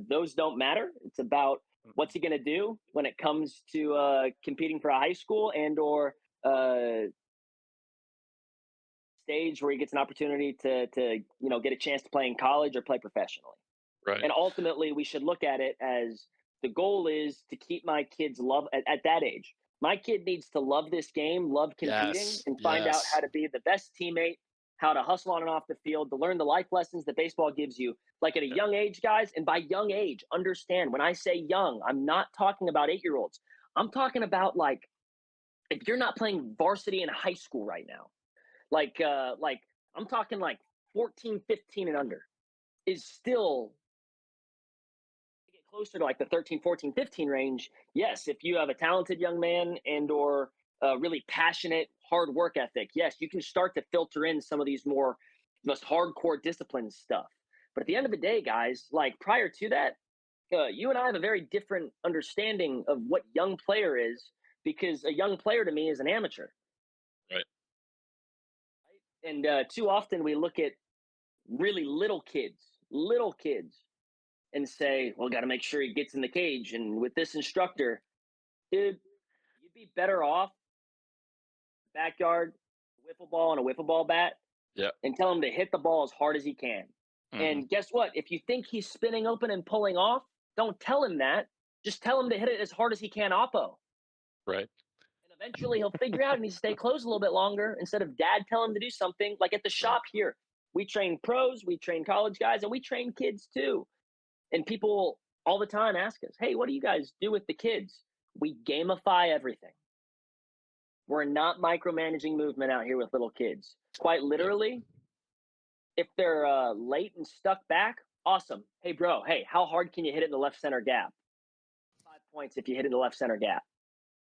[SPEAKER 2] those don't matter. It's about what's he going to do when it comes to competing for a high school and or stage where he gets an opportunity to get a chance to play in college or play professionally.
[SPEAKER 1] Right.
[SPEAKER 2] And ultimately, we should look at it as the goal is to keep my kids love at that age. My kid needs to love this game, love competing,
[SPEAKER 1] Yes.
[SPEAKER 2] and find out how
[SPEAKER 1] Yes.
[SPEAKER 2] to be the best teammate, how to hustle on and off the field, to learn the life lessons that baseball gives you, like at a
[SPEAKER 1] Yep.
[SPEAKER 2] young age, guys. And by young age, understand when I say young, I'm not talking about 8 year olds. I'm talking about like if you're not playing varsity in high school right now, like I'm talking like 14, 15 and under is still get closer to like the 13, 14, 15 range. Yes, if you have a talented young man and or a really passionate hard work ethic, yes, you can start to filter in some of these most hardcore discipline stuff. But at the end of the day, guys, like prior to that, you and I have a very different understanding of what young player is because a young player to me is an amateur.
[SPEAKER 1] Right.
[SPEAKER 2] And too often we look at really little kids, and say, well, got to make sure he gets in the cage. And with this instructor, dude, you'd be better off backyard, wiffle ball and a wiffle ball bat,
[SPEAKER 1] Yep.
[SPEAKER 2] and tell him to hit the ball as hard as he can.
[SPEAKER 1] Hmm.
[SPEAKER 2] And guess what? If you think he's spinning open and pulling off, don't tell him that. Just tell him to hit it as hard as he can, oppo.
[SPEAKER 1] Right.
[SPEAKER 2] And eventually he'll figure out and he stay closed a little bit longer instead of dad telling him to do something. Like at the
[SPEAKER 1] Right.
[SPEAKER 2] shop here, we train pros, we train college guys, and we train kids too. And people all the time ask us, hey, what do you guys do with the kids? We gamify everything. We're not micromanaging movement out here with little kids. Quite
[SPEAKER 1] Yep.
[SPEAKER 2] literally, if they're late and stuck back, awesome. Hey, bro, hey, how hard can you hit it in the left center gap? 5 points if you hit it in the left center gap.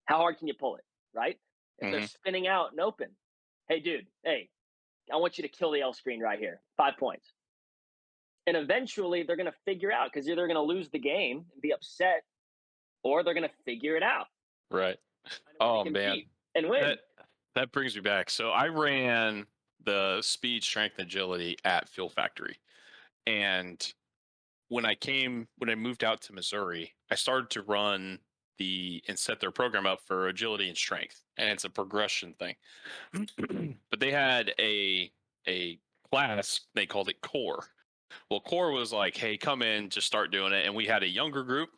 [SPEAKER 2] How hard can you pull it, right? If they're
[SPEAKER 1] Hmm.
[SPEAKER 2] spinning out and open, hey, dude, hey, I want you to kill the L screen right here. 5 points. And eventually they're going to figure out because either they're going to lose the game and be upset or they're going to figure it out.
[SPEAKER 1] Right.
[SPEAKER 2] Find a way to
[SPEAKER 1] Oh man,
[SPEAKER 2] compete and win.
[SPEAKER 1] that that brings me back. So I ran the speed, strength, and agility at Fuel Factory, and when I moved out to Missouri, I started to run and set their program up for agility and strength, and it's a progression thing. But they had a class, they called it core. Well, core was like, hey, come in, just start doing it. And we had a younger group,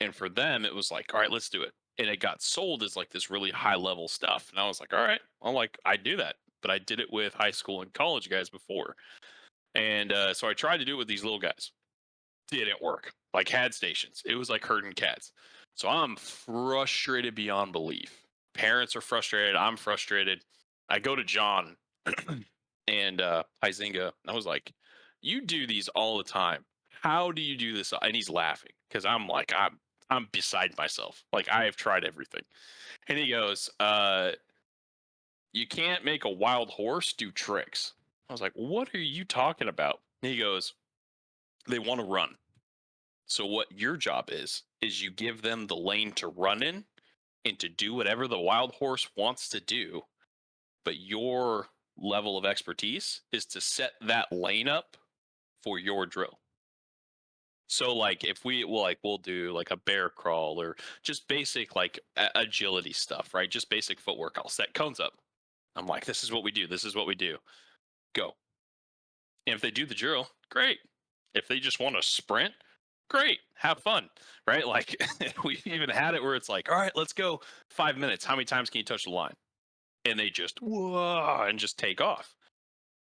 [SPEAKER 1] and for them it was like, all right, let's do it. And it got sold as like this really high level stuff, and I was like, all right, I'm like, I do that, but I did it with high school and college guys before. And so I tried to do it with these little guys. Didn't work. Like, had stations, it was like herding cats. So I'm frustrated beyond belief. Parents are frustrated, I'm frustrated. I go to John and Huizinga. I was like, you do these all the time, how do you do this? And he's laughing because I'm like, I'm beside myself, like I have tried everything. And he goes, you can't make a wild horse do tricks. I was like, what are you talking about? And he goes, they want to run. So what your job is you give them the lane to run in and to do whatever the wild horse wants to do, but your level of expertise is to set that lane up for your drill. So like if we'll do like a bear crawl or just basic like agility stuff, right? Just basic footwork. I'll set cones up. I'm like, this is what we do. This is what we do. Go. And if they do the drill, great. If they just want to sprint, great. Have fun, right? Like we even had it where it's like, all right, let's go 5 minutes. How many times can you touch the line? And they just whoa and just take off.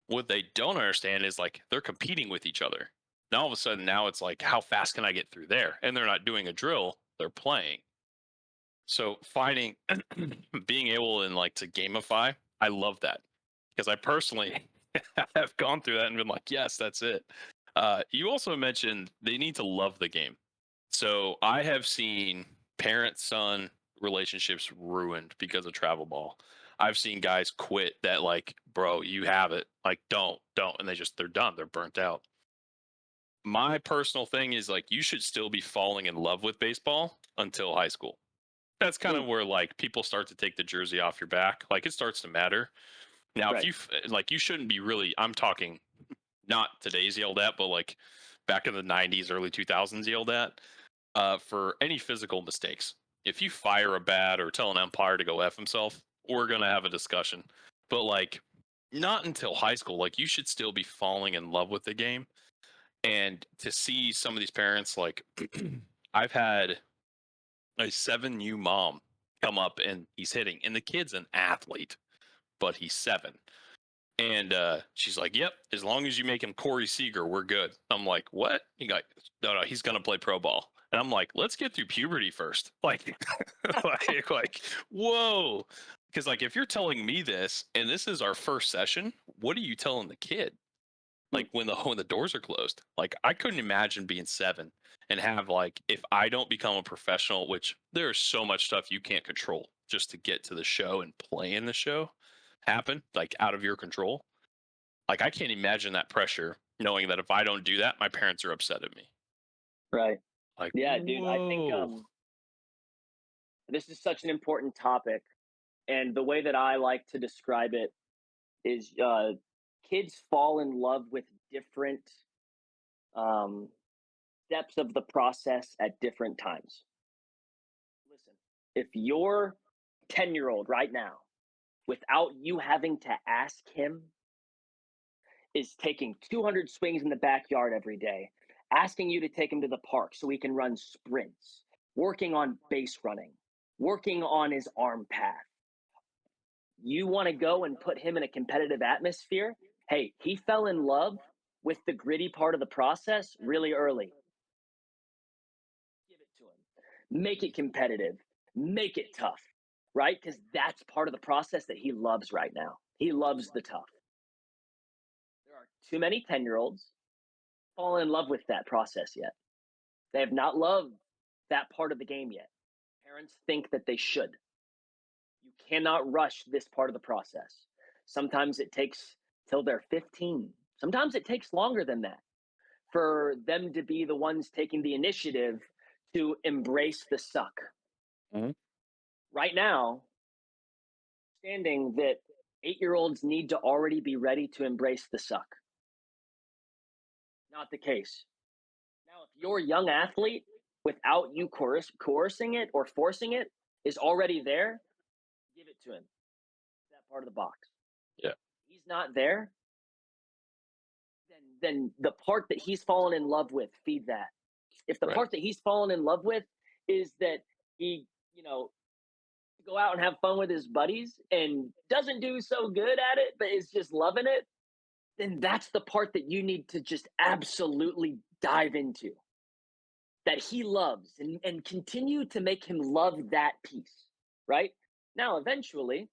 [SPEAKER 1] What they don't understand is like they're competing with each other. Now all of a sudden, now it's like, how fast can I get through there? And they're not doing a drill; they're playing. So finding, being able and like to gamify, I love that because I personally have gone through that and been like, yes, that's it. You also mentioned they need to love the game. So I have seen parent son relationships ruined because of travel ball. I've seen guys quit that like, bro, you have it. Like, don't. And they're done. They're burnt out. My personal thing is like, you should still be falling in love with baseball until high school. That's kind
[SPEAKER 2] Mm,
[SPEAKER 1] of where like people start to take the jersey off your back. Like it starts to matter. Now, if
[SPEAKER 2] right.
[SPEAKER 1] you like, you shouldn't be really, I'm talking not today's yelled at, but like back in the 90s, early 2000s yelled at for any physical mistakes. If you fire a bat or tell an umpire to go F himself, we're going to have a discussion. But like, not until high school. Like, you should still be falling in love with the game. And to see some of these parents, like, I've had a 7U mom come up and he's hitting, and the kid's an athlete, but he's 7. And she's like, "Yep, as long as you make him Corey Seager, we're good." I'm like, "What?" He got, "No, he's gonna play pro ball." And I'm like, "Let's get through puberty first." Like, like, whoa. Because like, if you're telling me this, and this is our first session, what are you telling the kid?
[SPEAKER 2] Mm,
[SPEAKER 1] Like when the doors are closed. Like, I couldn't imagine being 7 and have like, if I don't become a professional, which there's so much stuff you can't control just to get to the show and play in the show happen, like out of your control. Like, I can't imagine that pressure knowing that if I don't do that, my parents are upset at me.
[SPEAKER 2] right.
[SPEAKER 1] Like,
[SPEAKER 2] Yeah, dude. I think
[SPEAKER 1] whoa.
[SPEAKER 2] this is such an important topic, and the way that I like to describe it is kids fall in love with different um, steps of the process at different times. Listen, if your 10-year-old right now, without you having to ask him, is taking 200 swings in the backyard every day, asking you to take him to the park so he can run sprints, working on base running, working on his arm path, you want to go and put him in a competitive atmosphere, hey, he fell in love with the gritty part of the process really early. Give it to him. Make it competitive. Make it tough, right? Because that's part of the process that he loves right now. He loves the tough. There are too many 10-year-olds fallen in love with that process yet. They have not loved that part of the game yet. Parents think that they should. You cannot rush this part of the process. Sometimes it takes till they're 15. Sometimes it takes longer than that for them to be the ones taking the initiative to embrace the suck.
[SPEAKER 1] Mhm.
[SPEAKER 2] Right now, understanding that 8-year-olds need to already be ready to embrace the suck. Not the case. Now, if your young athlete, without you coercing it or forcing it, is already there, give it to him. That part of the box.
[SPEAKER 1] Yeah.
[SPEAKER 2] He's not there, then the part that he's fallen in love with, feed that. If the
[SPEAKER 1] Right.
[SPEAKER 2] part that he's fallen in love with is that he, go out and have fun with his buddies and doesn't do so good at it, but is just loving it, then that's the part that you need to just absolutely dive into, that he loves, and continue to make him love that piece, right? Now, eventually,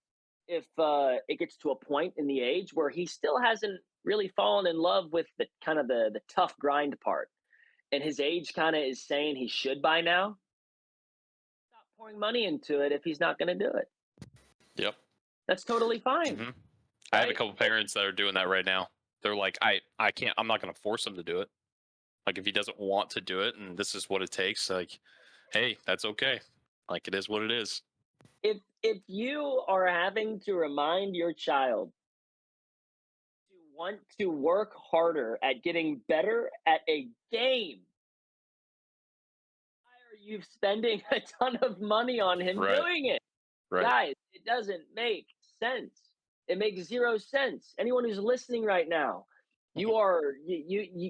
[SPEAKER 2] if it gets to a point in the age where he still hasn't really fallen in love with the kind of the tough grind part, and his age kind of is saying he should by now, stop pouring money into it if he's not going to do it.
[SPEAKER 1] Yep.
[SPEAKER 2] That's totally fine,
[SPEAKER 1] Hmm. I have a
[SPEAKER 2] right?
[SPEAKER 1] couple
[SPEAKER 2] But
[SPEAKER 1] parents that are doing that right now. They're like, I can't, I'm not going to force him to do it. Like, if he doesn't want to do it and this is what it takes, like, hey, that's okay. Like, it is what it is.
[SPEAKER 2] if you are having to remind your child to want to work harder at getting better at a game, why are you spending a ton of money on him
[SPEAKER 1] Right.
[SPEAKER 2] doing it?
[SPEAKER 1] Right.
[SPEAKER 2] Guys, it doesn't make sense. It makes zero sense. Anyone who's listening right now,
[SPEAKER 1] Mhm.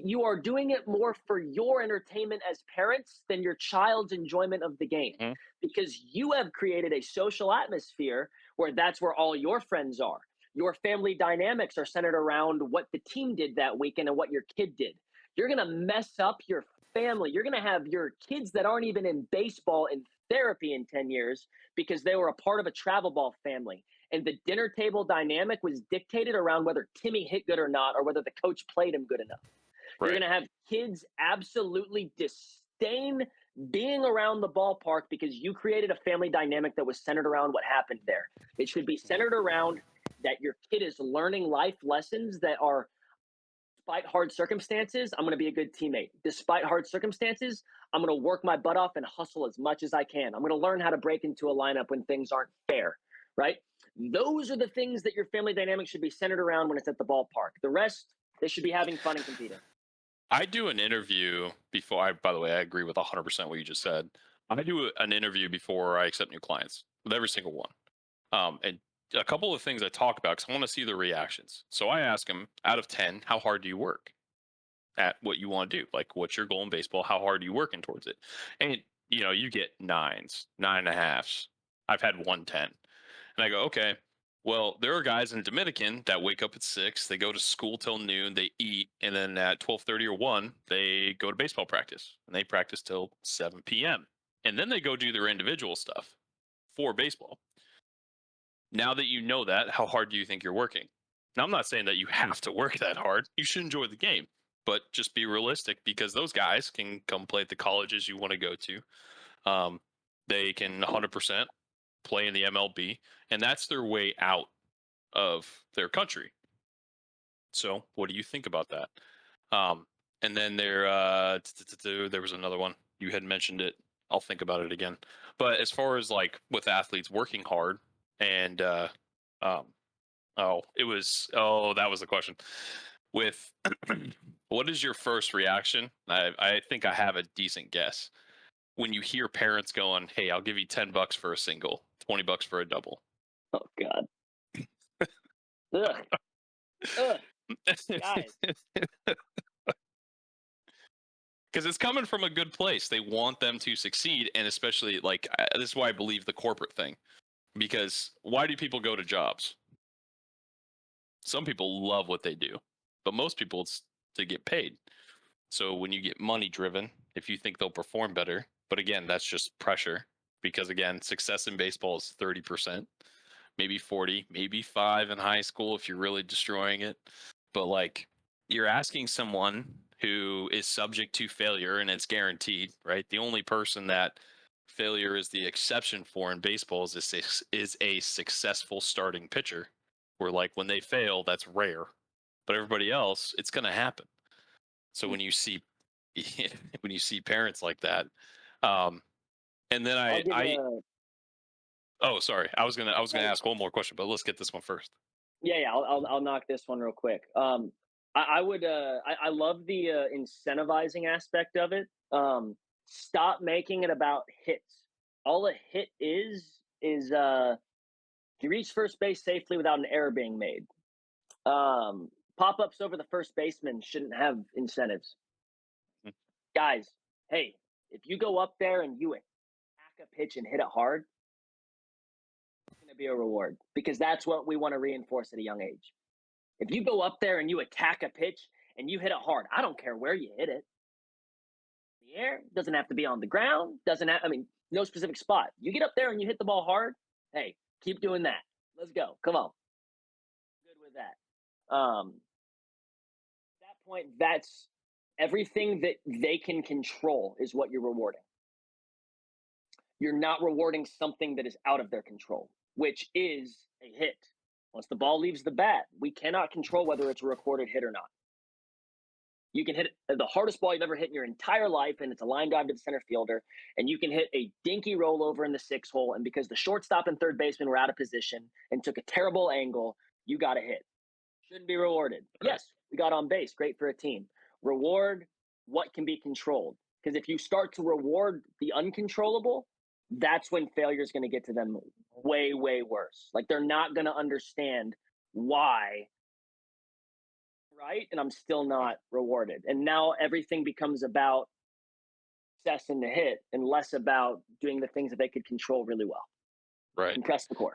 [SPEAKER 2] you are doing it more for your entertainment as parents than your child's enjoyment of the game,
[SPEAKER 1] Mhm.
[SPEAKER 2] because you have created a social atmosphere where that's where all your friends are. Your family dynamics are centered around what the team did that weekend and what your kid did. You're going to mess up your family. You're going to have your kids that aren't even in baseball in therapy in 10 years because they were a part of a travel ball family. And the dinner table dynamic was dictated around whether Timmy hit good or not, or whether the coach played him good enough. You're going to have kids absolutely disdain being around the ballpark because you created a family dynamic that was centered around what happened there. It should be centered around that your kid is learning life lessons that are, despite hard circumstances, I'm going to be a good teammate. Despite hard circumstances, I'm going to work my butt off and hustle as much as I can. I'm going to learn how to break into a lineup when things aren't fair, right? Those are the things that your family dynamic should be centered around when it's at the ballpark. The rest, they should be having fun and competing.
[SPEAKER 1] I do an interview before by the way, I agree with 100% what you just said. I do an interview before I accept new clients with every single one. And a couple of things I talk about because I want to see the reactions. So I ask them, out of 10, how hard do you work at what you want to do? Like, what's your goal in baseball? How hard are you working towards it? And, you get 9s, 9.5s. I've had 110. And I go, okay, well, there are guys in Dominican that wake up at 6, they go to school till noon, they eat, and then at 12:30 or 1, they go to baseball practice, and they practice till 7 p.m. And then they go do their individual stuff for baseball. Now that you know that, how hard do you think you're working? Now, I'm not saying that you have to work that hard. You should enjoy the game, but just be realistic because those guys can come play at the colleges you want to go to. They can 100% play in the MLB, and that's their way out of their country. So, what do you think about that? And then there was another one. You had mentioned it. I'll think about it again. But as far as like with athletes working hard and that was the question. With what is your first reaction? I think I have a decent guess. When you hear parents going, "Hey, I'll give you $10 for a single, $20 for a double."
[SPEAKER 2] Oh God. Ugh. Ugh. Guys.
[SPEAKER 1] Because it's coming from a good place. They want them to succeed, and especially like this is why I believe the corporate thing. Because why do people go to jobs? Some people love what they do, but most people it's to get paid. So when you get money driven, if you think they'll perform better, but again, that's just pressure because again, success in baseball is 30%, maybe 40, maybe 5 in high school if you're really destroying it. But like you're asking someone who is subject to failure and it's guaranteed, right? The only person that failure is the exception for in baseball is a successful starting pitcher. Where like when they fail, that's rare. But everybody else, it's going to happen. So when you see parents like that, and then oh sorry, I was gonna ask one more question, but let's get this one first.
[SPEAKER 2] Yeah. I'll knock this one real quick. I would I love the incentivizing aspect of it. Stop making it about hits. All a hit is you reach first base safely without an error being made. Pop ups over the first baseman shouldn't have incentives.
[SPEAKER 1] Hmm.
[SPEAKER 2] Guys, hey, if you go up there and you attack a pitch and hit it hard, it's going to be a reward because that's what we want to reinforce at a young age. If you go up there and you attack a pitch and you hit it hard, I don't care where you hit it. The air doesn't have to be on the ground, no specific spot. You get up there and you hit the ball hard, hey, keep doing that. Let's go. Come on. Good with that. At that point, that's everything that they can control is what you're rewarding. You're not rewarding something that is out of their control, which is a hit. Once the ball leaves the bat, we cannot control whether it's a recorded hit or not. You can hit the hardest ball you've ever hit in your entire life, and it's a line drive to the center fielder, and you can hit a dinky rollover in the 6 hole, and because the shortstop and third baseman were out of position and took a terrible angle, you got a hit. Shouldn't be rewarded. Yes, we got on base. Great for a team. Reward what can be controlled. Because if you start to reward the uncontrollable, that's when failure is going to get to them way, way worse. Like they're not going to understand why, right? And I'm still not rewarded. And now everything becomes about success in the hit and less about doing the things that they could control really well.
[SPEAKER 1] Right.
[SPEAKER 2] Compress the core.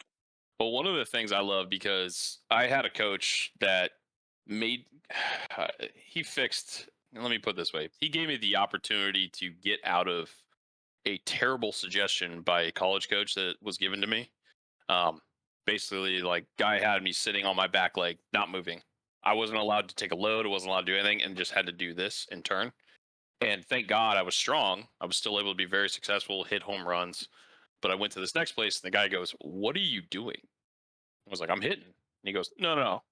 [SPEAKER 1] Well, one of the things I love because I had a coach that he fixed let me put it this way. He gave me the opportunity to get out of a terrible suggestion by a college coach that was given to me. Um, Basically, like, guy had me sitting on my back leg, not moving. I wasn't allowed to take a load. I wasn't allowed to do anything, and just had to do this in turn. And thank God I was strong. I was still able to be very successful, hit home runs. But I went to this next place, and the guy goes, "What are you doing?" I was like, "I'm hitting." And he goes, "No, no, no.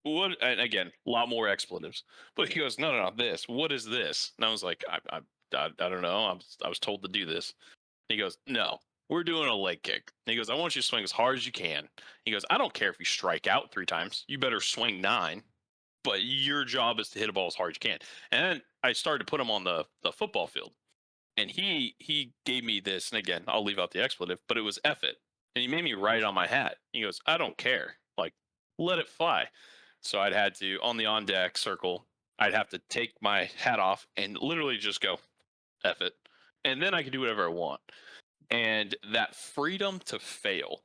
[SPEAKER 1] What?" And again, a lot more expletives. But he goes, "No, no, no. This. What is this?" And I was like, I don't know. I was told to do this." He goes, "No, we're doing a leg kick." And he goes, "I want you to swing as hard as you can." He goes, "I don't care if you strike out 3 times. You better swing 9. But your job is to hit a ball as hard as you can." And then I started to put him on the football field, and he gave me this. And again, I'll leave out the expletive, but it was F it. And he made me write it on my hat. He goes, "I don't care. Like, let it fly." So I'd had to, on the on deck circle, I'd have to take my hat off and literally just go F it. And then I could do whatever I want. And that freedom to fail,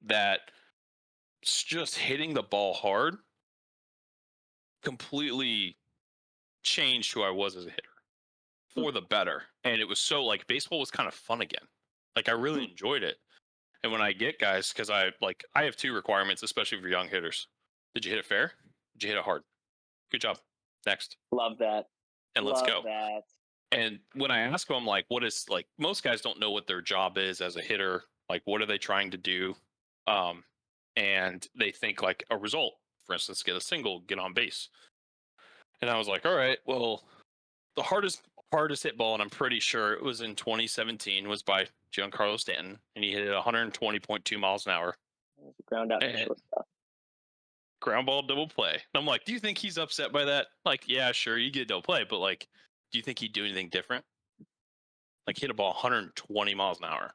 [SPEAKER 1] that just hitting the ball hard, completely changed who I was as a hitter for the better. And it was so, like, baseball was kind of fun again. Like, I really enjoyed it. And when I get guys, because I have 2 requirements, especially for young hitters. Did you hit it fair? Did you hit it hard? Good job. Next.
[SPEAKER 2] Love that.
[SPEAKER 1] And let's
[SPEAKER 2] Love
[SPEAKER 1] go.
[SPEAKER 2] that.
[SPEAKER 1] And when I ask them, like, what is, like, most guys don't know what their job is as a hitter. Like, what are they trying to do? And they think, like, a result, for instance, get a single, get on base. And I was like, all right, well, the hardest hit ball, and I'm pretty sure it was in 2017, was by Giancarlo Stanton, and he hit it 120.2 miles an hour.
[SPEAKER 2] Ground out to
[SPEAKER 1] And
[SPEAKER 2] shortstop.
[SPEAKER 1] ground ball double play. And I'm like, do you think he's upset by that? Like, yeah, sure, you get double play, but, like, do you think he'd do anything different? Like, hit a ball 120 miles an hour.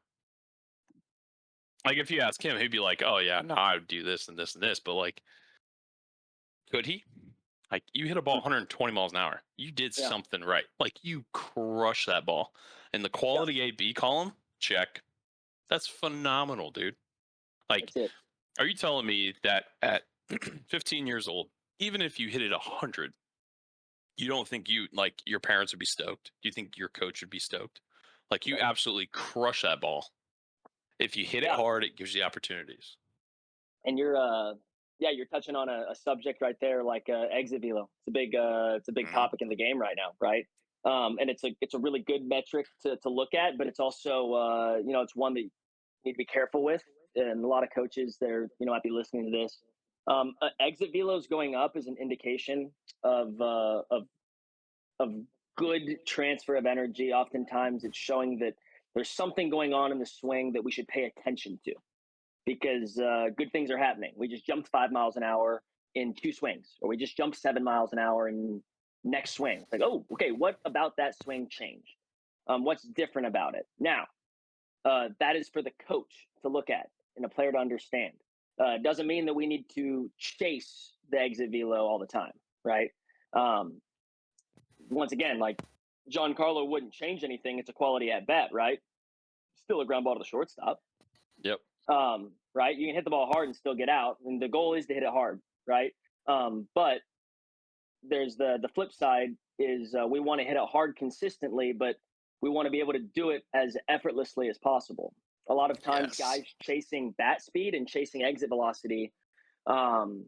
[SPEAKER 1] Like, if you ask him, he'd be like, "Oh yeah, no, I would do this and this and this." But, like, could he? Like, you hit a ball 120 miles an hour. You did
[SPEAKER 2] Yeah.
[SPEAKER 1] something right. Like, you crush that ball. And the quality A/B column, check. That's phenomenal, dude. Like,
[SPEAKER 2] That's it.
[SPEAKER 1] are you telling me that at 15 years old, even if you hit it 100, you don't think your parents would be stoked? Do you think your coach would be stoked? Like, you
[SPEAKER 2] Right.
[SPEAKER 1] absolutely crush that ball. If you hit it
[SPEAKER 2] Yeah.
[SPEAKER 1] hard, it gives you opportunities.
[SPEAKER 2] And you're touching on a subject right there, like exit velo. It's a big
[SPEAKER 1] Mhm.
[SPEAKER 2] topic in the game right now, right? And it's a really good metric to look at, but it's also it's one that you need to be careful with. And a lot of coaches, might be listening to this. Exit velos going up is an indication of of good transfer of energy. Oftentimes, it's showing that there's something going on in the swing that we should pay attention to because good things are happening. We just jumped 5 miles an hour in 2 swings, or we just jumped 7 miles an hour in next swing. It's like, oh, okay, what about that swing changed? What's different about it? Now, that is for the coach to look at and a player to understand. Doesn't mean that we need to chase the exit velo all the time, right? Um, Once again, like Giancarlo wouldn't change anything. It's a quality at bat, right? Still a ground ball to the shortstop.
[SPEAKER 1] Yep.
[SPEAKER 2] Right? You can hit the ball hard and still get out, and the goal is to hit it hard, right? But there's the flip side is we want to hit it hard consistently, but we want to be able to do it as effortlessly as possible. A lot of times,
[SPEAKER 1] Yes.
[SPEAKER 2] guys chasing bat speed and chasing exit velocity, um,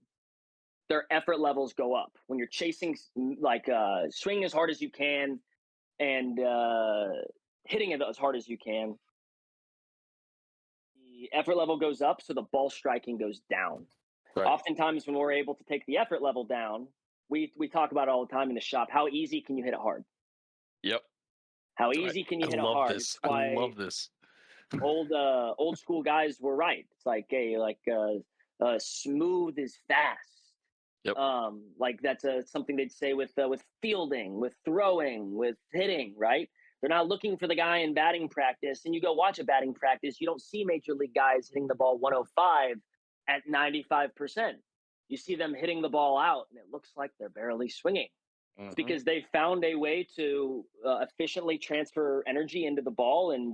[SPEAKER 2] their effort levels go up when you're chasing, like swinging as hard as you can and hitting it as hard as you can. The effort level goes up, so the ball striking goes down.
[SPEAKER 1] Right.
[SPEAKER 2] Oftentimes, when we're able to take the effort level down, we talk about it all the time in the shop. How easy can you hit it hard?
[SPEAKER 1] Yep.
[SPEAKER 2] How
[SPEAKER 1] I,
[SPEAKER 2] easy can
[SPEAKER 1] I
[SPEAKER 2] you hit it
[SPEAKER 1] love
[SPEAKER 2] hard?
[SPEAKER 1] this.
[SPEAKER 2] It's
[SPEAKER 1] I
[SPEAKER 2] why
[SPEAKER 1] love this.
[SPEAKER 2] old school guys were right. It's like, hey, like smooth is fast.
[SPEAKER 1] Yep.
[SPEAKER 2] Like that's something they'd say with fielding, with throwing, with hitting, right? They're not looking for the guy in batting practice. And you go watch a batting practice, you don't see major league guys hitting the ball 105 at 95%. You see them hitting the ball out, and it looks like they're barely swinging. It's
[SPEAKER 1] Hmm.
[SPEAKER 2] because they found a way to efficiently transfer energy into the ball, and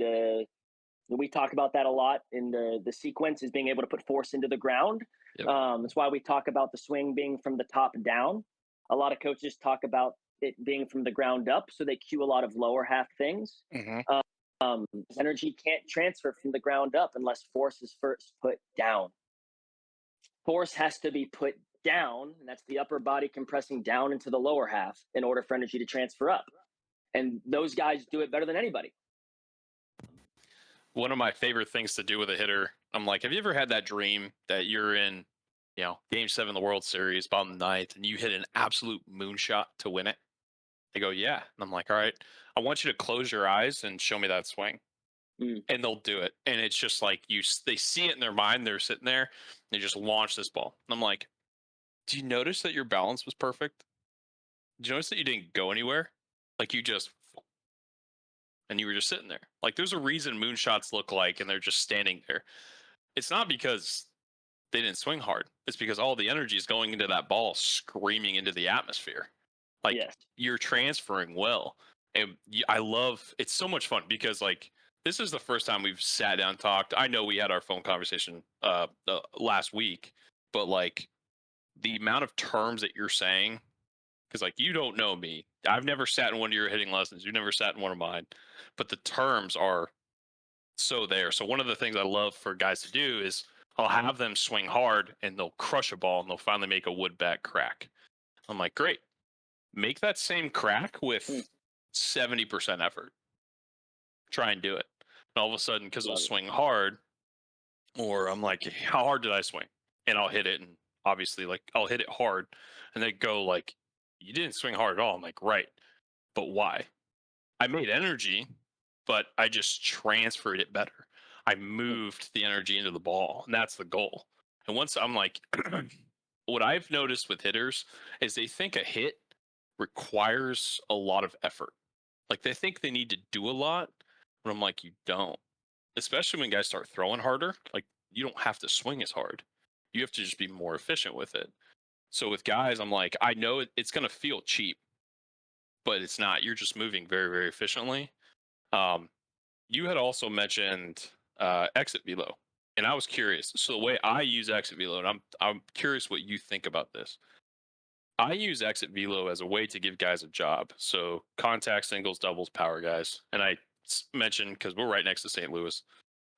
[SPEAKER 2] we talk about that a lot in the sequence is being able to put force into the ground.
[SPEAKER 1] Yep.
[SPEAKER 2] That's why we talk about the swing being from the top down. A lot of coaches talk about it being from the ground up, so they cue a lot of lower half things.
[SPEAKER 1] Mm-hmm.
[SPEAKER 2] Energy can't transfer from the ground up unless force is first put down. Force has to be put down, and that's the upper body compressing down into the lower half in order for energy to transfer up. And those guys do it better than anybody.
[SPEAKER 1] One of my favorite things to do with a hitter, I'm like, have you ever had that dream that you're in, game 7 of the World Series, bottom ninth, and you hit an absolute moonshot to win it? They go, yeah. And I'm like, all right, I want you to close your eyes and show me that swing.
[SPEAKER 2] Mm.
[SPEAKER 1] And they'll do it. And it's just like they see it in their mind. They're sitting there, they just launch this ball. And I'm like, do you notice that your balance was perfect? Did you notice that you didn't go anywhere? Like you just, and you were just sitting there. Like there's a reason moonshots look like, and they're just standing there. It's not because they didn't swing hard. It's because all the energy is going into that ball, screaming into the atmosphere. Like
[SPEAKER 2] Yes.
[SPEAKER 1] you're transferring well. And I love, it's so much fun because like, this is the first time we've sat down and talked. I know we had our phone conversation last week, but like the amount of terms that you're saying, because like you don't know me. I've never sat in one of your hitting lessons. You've never sat in one of mine, but the terms are so there. So one of the things I love for guys to do is I'll have them swing hard and they'll crush a ball and they'll finally make a wood bat crack. I'm like, great. Make that same crack with 70% effort. Try and do it. And all of a sudden, because it'll swing hard, or I'm like, how hard did I swing? And I'll hit it, and obviously, like, I'll hit it hard, and they go like, you didn't swing hard at all. I'm like, right, but why? I made energy, but I just transferred it better. I moved the energy into the ball, and that's the goal. And once I'm like, what I've noticed with hitters is they think a hit requires a lot of effort. Like they think they need to do a lot, but I'm like, you don't. Especially when guys start throwing harder, like you don't have to swing as hard. You have to just be more efficient with it. So with guys, I'm like, I know it's going to feel cheap, but it's not. You're just moving very, very efficiently. Um, you had also mentioned exit velo, and I was curious. So the way I use exit velo, and I'm curious what you think about this. I use exit velo as a way to give guys a job. So contact, singles, doubles, power guys. And I mentioned because we're right next to St. Louis.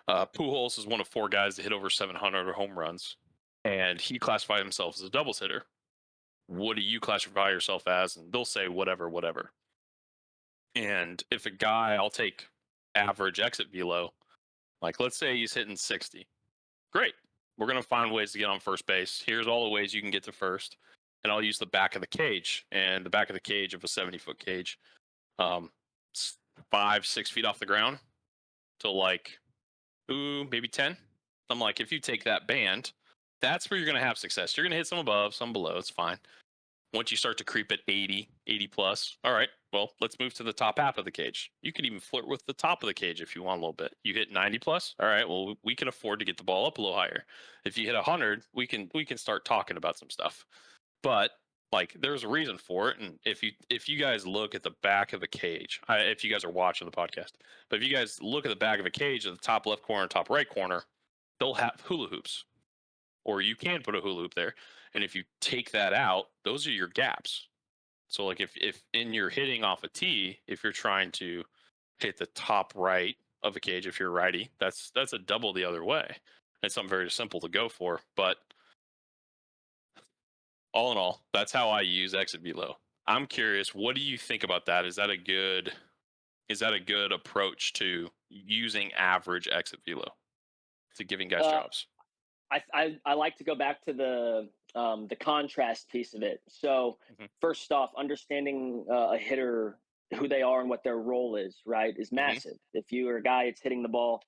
[SPEAKER 1] Pujols is one of 4 guys that hit over 700 home runs, and he classified himself as a doubles hitter. What do you classify yourself as? And they'll say whatever, whatever. And if a guy, I'll take average exit velo, like let's say he's hitting 60. Great. We're going to find ways to get on first base. Here's all the ways you can get to first. And I'll use the back of the cage, and the back of the cage of a 70-foot cage, 5-6 feet off the ground to like, maybe 10. I'm like, if you take that band, that's where you're going to have success. You're going to hit some above, some below. It's fine. Once you start to creep at 80 plus, all right, well, let's move to the top half of the cage. You could even flirt with the top of the cage if you want a little bit. You hit 90 plus, all right, well, we can afford to get the ball up a little higher. If you hit 100, we can start talking about some stuff. But like, there's a reason for it, and if you guys look at the back of the cage, if you guys are watching the podcast, but if you guys look at the back of a cage at the top left corner, top right corner, they'll have hula hoops, or you can put a hula hoop there. And if you take that out, those are your gaps. So like if in your hitting off a tee, if you're trying to hit the top right of a cage, if you're righty, that's a double the other way. It's something very simple to go for. But all in all, that's how I use exit velo. I'm curious, what do you think about that? Is that a good approach to using average exit velo to giving guys
[SPEAKER 2] Uh,
[SPEAKER 1] jobs?
[SPEAKER 2] I like to go back to the contrast piece of it. So
[SPEAKER 1] Mm-hmm.
[SPEAKER 2] first off, understanding a hitter, who they are and what their role is, right, is
[SPEAKER 1] Mm-hmm.
[SPEAKER 2] massive. If you are a guy that's hitting the ball,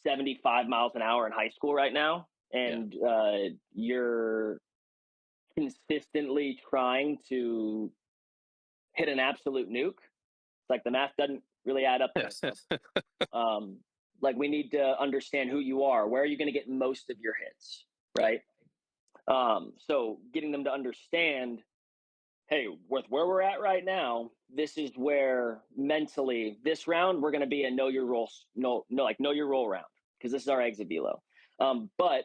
[SPEAKER 2] 75 miles an hour in high school right now,
[SPEAKER 1] Yeah.
[SPEAKER 2] and you're consistently trying to hit an absolute nuke, it's like the math doesn't really add up there.
[SPEAKER 1] Yes.
[SPEAKER 2] Um, like we need to understand who you are. Where are you going to get most of your hits,
[SPEAKER 1] Yeah.
[SPEAKER 2] right? So getting them to understand, hey, with where we're at right now, this is where mentally this round we're going to be a know your role, know your role round, because this is our exit velo. But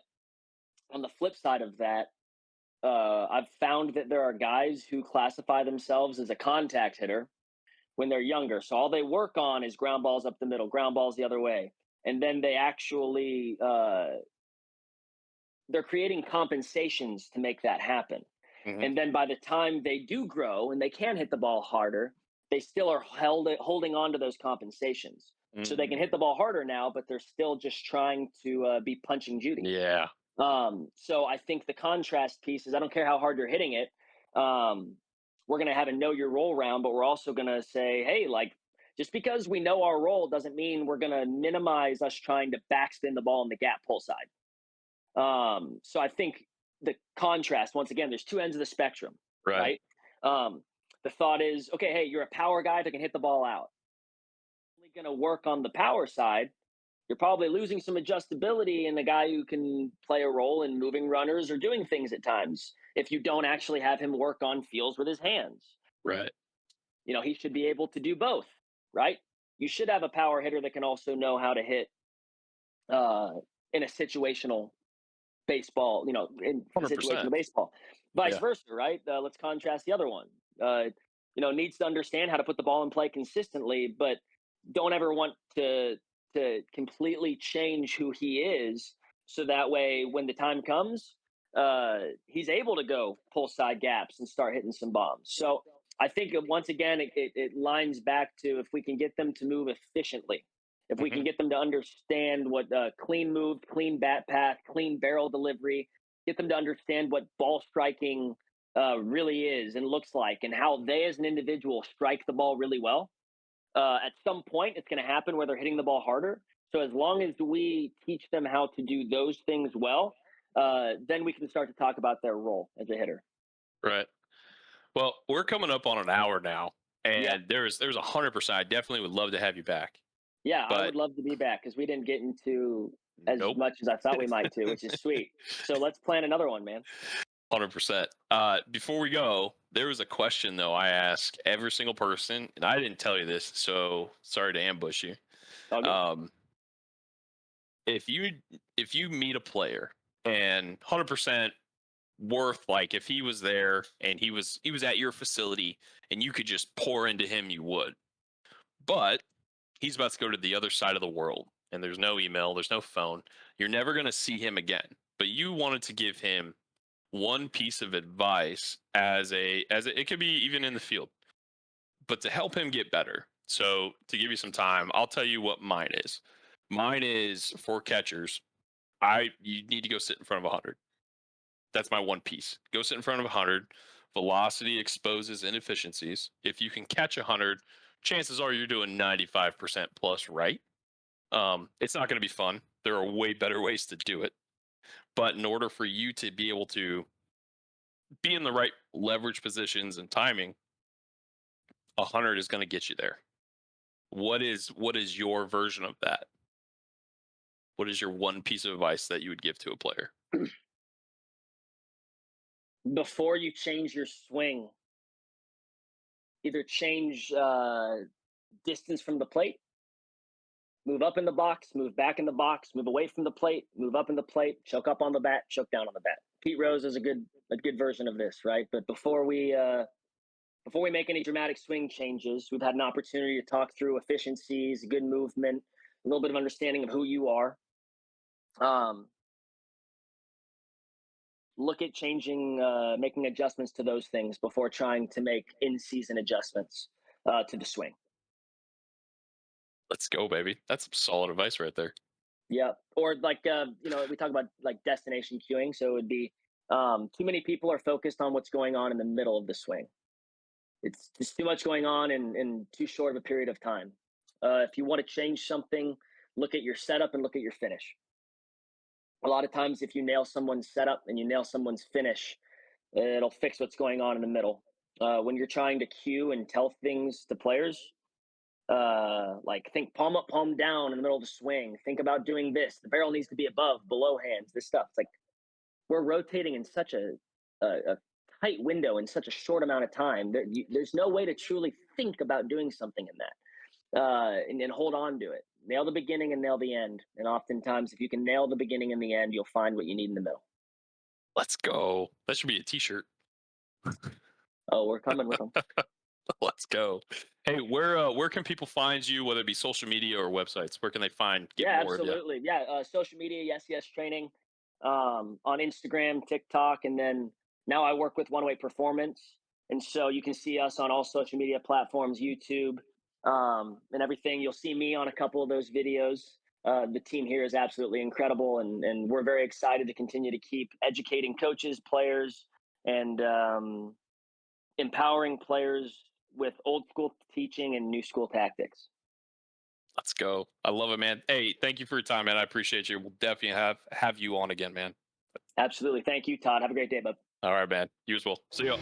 [SPEAKER 2] on the flip side of that, I've found that there are guys who classify themselves as a contact hitter when they're younger. So all they work on is ground balls up the middle, ground balls the other way, and then they actually they're creating compensations to make that happen.
[SPEAKER 1] Hmm.
[SPEAKER 2] And then by the time they do grow and they can hit the ball harder, they still are holding on to those compensations. So they can hit the ball harder now, but they're still just trying to be punching Judy.
[SPEAKER 1] Yeah.
[SPEAKER 2] So I think the contrast piece is I don't care how hard you're hitting it. Um, we're going to have a know your role round, but we're also going to say, hey, like, just because we know our role doesn't mean we're going to minimize us trying to backspin the ball in the gap pull side. So I think the contrast, once again, there's two ends of the spectrum,
[SPEAKER 1] Right.
[SPEAKER 2] right? The thought is, okay, hey, you're a power guy that can hit the ball out. Only going to work on the power side. You're probably losing some adjustability in the guy who can play a role in moving runners or doing things at times if you don't actually have him work on feels with his hands.
[SPEAKER 1] Right.
[SPEAKER 2] He should be able to do both, right? You should have a power hitter that can also know how to hit uh, in a situational baseball, in
[SPEAKER 1] Hundred
[SPEAKER 2] situational
[SPEAKER 1] percent.
[SPEAKER 2] baseball. Vice
[SPEAKER 1] Yeah.
[SPEAKER 2] versa, right? Let's contrast the other one. Needs to understand how to put the ball in play consistently, but don't ever want to completely change who he is, so that way when the time comes, he's able to go pull side gaps and start hitting some bombs. So I think once again it lines back to if we can get them to move efficiently, if we
[SPEAKER 1] Hmm.
[SPEAKER 2] can get them to understand what clean move, clean bat path, clean barrel delivery, get them to understand what ball striking really is and looks like, and how they as an individual strike the ball really well. At some point, it's going to happen where they're hitting the ball harder. So as long as we teach them how to do those things well, then we can start to talk about their role as a hitter.
[SPEAKER 1] Right. Well, we're coming up on an hour now,
[SPEAKER 2] Yeah.
[SPEAKER 1] and there's 100%. I definitely would love to have you back,
[SPEAKER 2] Yeah, I
[SPEAKER 1] but
[SPEAKER 2] would love to be back because we didn't get into as
[SPEAKER 1] nope.
[SPEAKER 2] much as I thought we might to, which is sweet. So let's plan another one, man.
[SPEAKER 1] 100%. Before we go, there was a question though I ask every single person, and I didn't tell you this, so sorry to ambush you.
[SPEAKER 2] All good.
[SPEAKER 1] Um, if you if you meet a player and 100% worth, like if he was there and he was at your facility and you could just pour into him, you would. But he's about to go to the other side of the world and there's no email, there's no phone. You're never going to see him again. But you wanted to give him one piece of advice it could be even in the field, but to help him get better. So to give you some time, I'll tell you what mine is. Mine is for catchers. You need to go sit in front of 100. That's my one piece. Go sit in front of 100. Velocity exposes inefficiencies. If you can catch 100, chances are you're doing 95% plus right. It's not going to be fun. There are way better ways to do it. But in order for you to be able to be in the right leverage positions and timing, 100 is going to get you there. What is your version of that? What is your one piece of advice that you would give to a player?
[SPEAKER 2] Before you change your swing, either change distance from the plate, move up in the box, move back in the box, move away from the plate, move up in the plate, choke up on the bat, choke down on the bat. Pete Rose is a good version of this, right? But before we make any dramatic swing changes, we've had an opportunity to talk through efficiencies, good movement, a little bit of understanding of who you are. Um, Look at changing, making adjustments to those things before trying to make in-season adjustments to the swing.
[SPEAKER 1] Let's go, baby. That's some solid advice right there.
[SPEAKER 2] Yeah, or like we talk about like destination queuing, so it would be too many people are focused on what's going on in the middle of the swing. It's just too much going on in too short of a period of time. If you want to change something, look at your setup and look at your finish. A lot of times, if you nail someone's setup and you nail someone's finish, it'll fix what's going on in the middle. When you're trying to cue and tell things to players, like think palm up, palm down in the middle of the swing. Think about doing this. The barrel needs to be above, below hands. This stuff. It's like we're rotating in such a tight window in such a short amount of time. There's no way to truly think about doing something in that, and hold on to it. Nail the beginning and nail the end. And oftentimes, if you can nail the beginning and the end, you'll find what you need in the middle.
[SPEAKER 1] Let's go. That should be a t-shirt.
[SPEAKER 2] Oh, we're coming. We're coming.
[SPEAKER 1] Let's go. Hey, where can people find you, whether it be social media or websites? Where can they get
[SPEAKER 2] Yeah,
[SPEAKER 1] more of you?
[SPEAKER 2] absolutely. Yeah, social media, yes, training, on Instagram, TikTok, and then now I work with One Way Performance, and so you can see us on all social media platforms, YouTube, and everything. You'll see me on a couple of those videos. The team here is absolutely incredible, and we're very excited to continue to keep educating coaches, players, and empowering players with old school teaching and new school tactics.
[SPEAKER 1] Let's go. I love it, man. Hey, thank you for your time, man. I appreciate you. We'll definitely have you on again, man.
[SPEAKER 2] Absolutely. Thank you, Todd. Have a great day, bud.
[SPEAKER 1] All right, man. You as well. See ya.